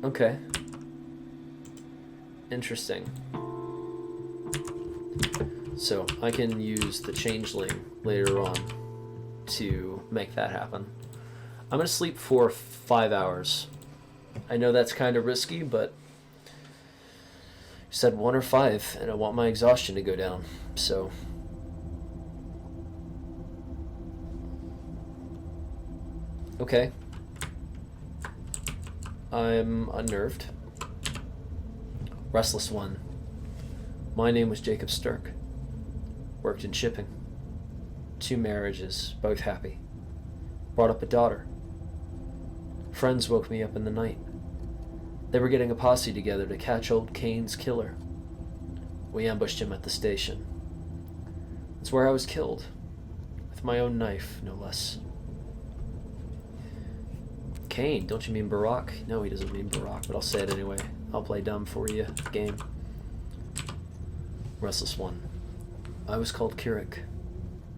Okay. Interesting. So I can use the changeling later on to make that happen. I'm gonna sleep for 5 hours. I know that's kind of risky, but you said 1 or 5, and I want my exhaustion to go down, so. Okay. I'm unnerved. Restless one. My name was Jacob Stirk. Worked in shipping. 2 marriages, both happy. Brought up a daughter. Friends woke me up in the night. They were getting a posse together to catch old Kane's killer. We ambushed him at the station. It's where I was killed. With my own knife, no less. Kane, don't you mean Barack? No, he doesn't mean Barack, but I'll say it anyway. I'll play dumb for you. Game. Restless one. I was called Kirik.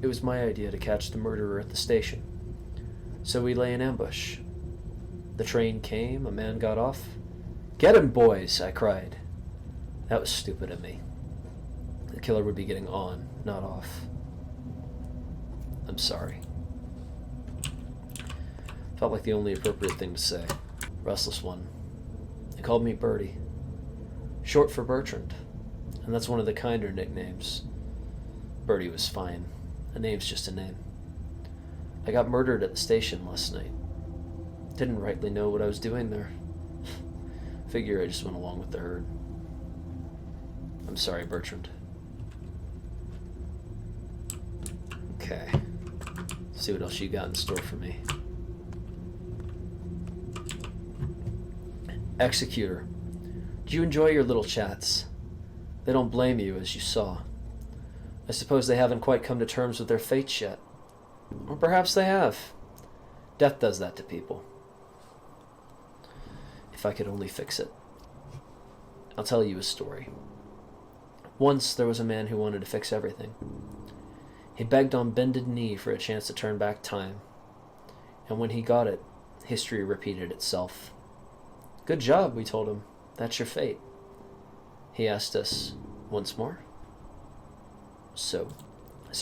It was my idea to catch the murderer at the station. So we lay in ambush. The train came, a man got off. Get him, boys, I cried. That was stupid of me. The killer would be getting on, not off. I'm sorry. Felt like the only appropriate thing to say. Restless one. They called me Birdie. Short for Bertrand. And that's one of the kinder nicknames. Birdie was fine. A name's just a name. I got murdered at the station last night. Didn't rightly know what I was doing there. Figure I just went along with the herd. I'm sorry, Bertrand. Okay. See what else you got in store for me. Executor. Did you enjoy your little chats? They don't blame you, as you saw. I suppose they haven't quite come to terms with their fates yet. Or perhaps they have. Death does that to people. If I could only fix it. I'll tell you a story. Once there was a man who wanted to fix everything. He begged on bended knee for a chance to turn back time. And when he got it, history repeated itself. Good job, we told him. That's your fate. He asked us, once more? So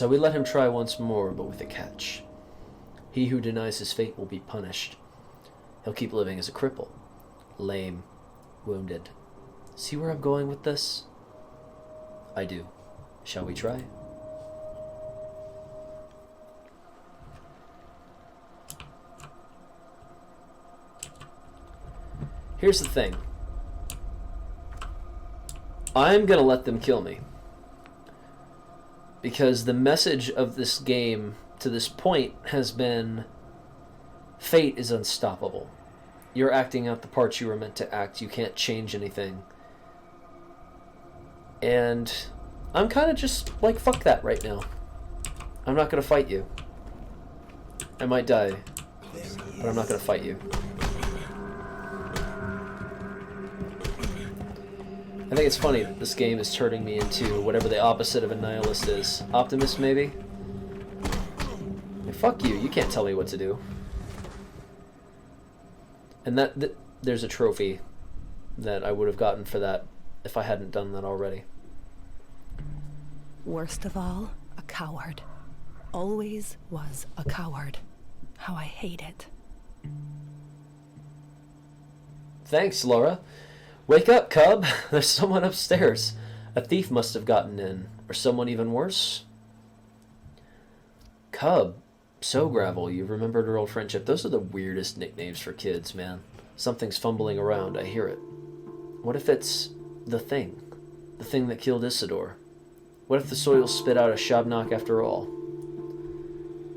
we let him try once more, but with a catch. He who denies his fate will be punished. He'll keep living as a cripple. Lame. Wounded. See where I'm going with this? I do. Shall we try? Here's the thing. I'm gonna let them kill me. Because the message of this game to this point has been fate is unstoppable. You're acting out the parts you were meant to act. You can't change anything. And I'm kind of just like, fuck that right now. I'm not gonna fight you. I might die, but I'm not gonna fight you. I think it's funny that this game is turning me into whatever the opposite of a nihilist is. Optimist, maybe? Hey, fuck you, you can't tell me what to do. And there's a trophy that I would have gotten for that if I hadn't done that already. Worst of all, a coward. Always was a coward. How I hate it. Thanks, Laura. Wake up, cub. There's someone upstairs. A thief must have gotten in. Or someone even worse. Cub. So Gravel, you remembered our old friendship. Those are the weirdest nicknames for kids, man. Something's fumbling around. I hear it. What if it's the thing? The thing that killed Isidore? What if the soil spit out a Shabnak after all?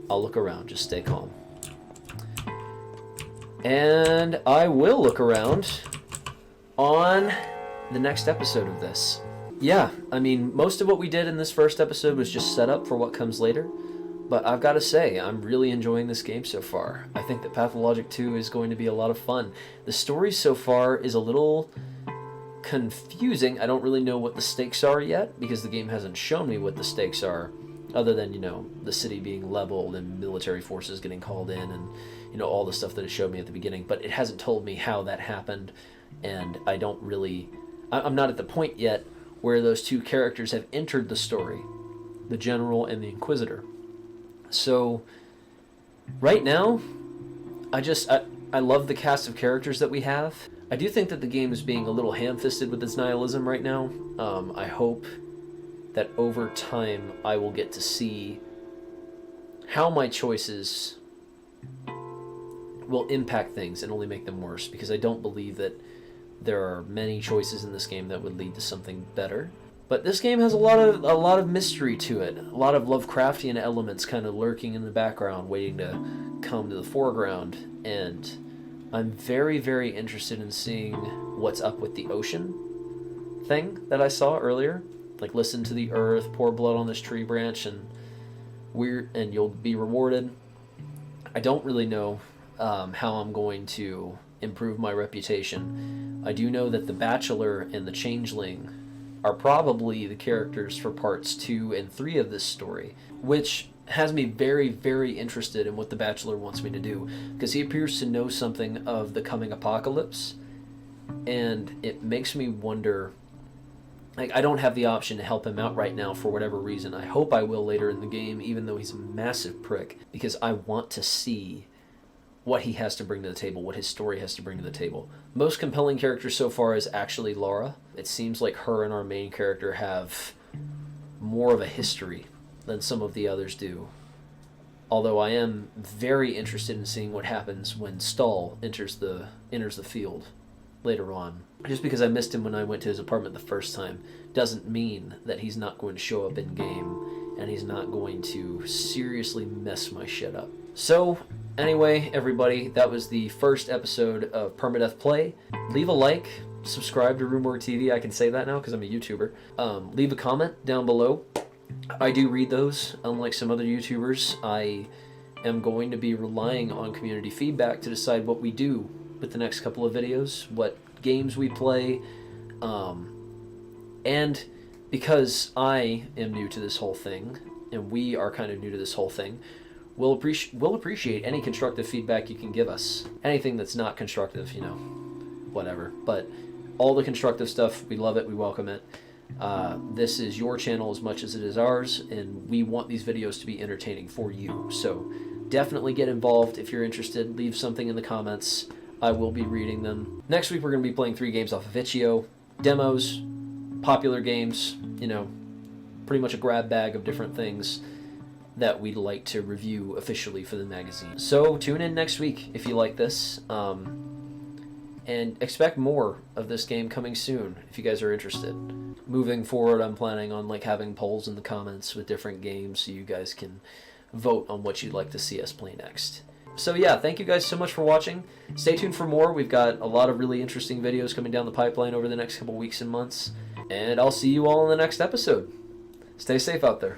I'll look around. Just stay calm. And I will look around on the next episode of this. Yeah, I mean, most of what we did in this first episode was just set up for what comes later, but I've got to say, I'm really enjoying this game so far. I think that Pathologic 2 is going to be a lot of fun. The story so far is a little confusing. I don't really know what the stakes are yet, because the game hasn't shown me what the stakes are, other than, you know, the city being leveled and military forces getting called in and, you know, all the stuff that it showed me at the beginning, but it hasn't told me how that happened. And I don't really... I'm not at the point yet where those two characters have entered the story. The General and the Inquisitor. So, right now, I love the cast of characters that we have. I do think that the game is being a little ham-fisted with its nihilism right now. I hope that over time I will get to see how my choices will impact things and only make them worse. Because I don't believe that there are many choices in this game that would lead to something better. But this game has a lot of mystery to it. A lot of Lovecraftian elements kind of lurking in the background, waiting to come to the foreground. And I'm very, very interested in seeing what's up with the ocean thing that I saw earlier. Like, listen to the earth, pour blood on this tree branch, and you'll be rewarded. I don't really know how I'm going to improve my reputation. I do know that the Bachelor and the Changeling are probably the characters for parts 2 and 3 of this story, which has me very, very interested in what the Bachelor wants me to do, because he appears to know something of the coming apocalypse, and it makes me wonder, like, I don't have the option to help him out right now for whatever reason. I hope I will later in the game, even though he's a massive prick, because I want to see what he has to bring to the table, what his story has to bring to the table. Most compelling character so far is actually Lara. It seems like her and our main character have more of a history than some of the others do. Although I am very interested in seeing what happens when Stahl enters the field later on. Just because I missed him when I went to his apartment the first time doesn't mean that he's not going to show up in game and he's not going to seriously mess my shit up. So, anyway, everybody, that was the first episode of Permadeath Play. Leave a like, subscribe to RUE MORGUE TV. I can say that now because I'm a YouTuber. Leave a comment down below. I do read those, unlike some other YouTubers. I am going to be relying on community feedback to decide what we do with the next couple of videos, what games we play, and because I am new to this whole thing, and we are kind of new to this whole thing, we'll appreciate any constructive feedback you can give us. Anything that's not constructive, you know, whatever. But all the constructive stuff, we love it, we welcome it. This is your channel as much as it is ours, and we want these videos to be entertaining for you. So definitely get involved if you're interested. Leave something in the comments. I will be reading them. Next week we're going to be playing 3 games off of itch.io. Demos, popular games, you know, pretty much a grab bag of different things that we'd like to review officially for the magazine. So tune in next week if you like this. And expect more of this game coming soon if you guys are interested. Moving forward, I'm planning on like having polls in the comments with different games so you guys can vote on what you'd like to see us play next. So yeah, thank you guys so much for watching. Stay tuned for more. We've got a lot of really interesting videos coming down the pipeline over the next couple weeks and months. And I'll see you all in the next episode. Stay safe out there.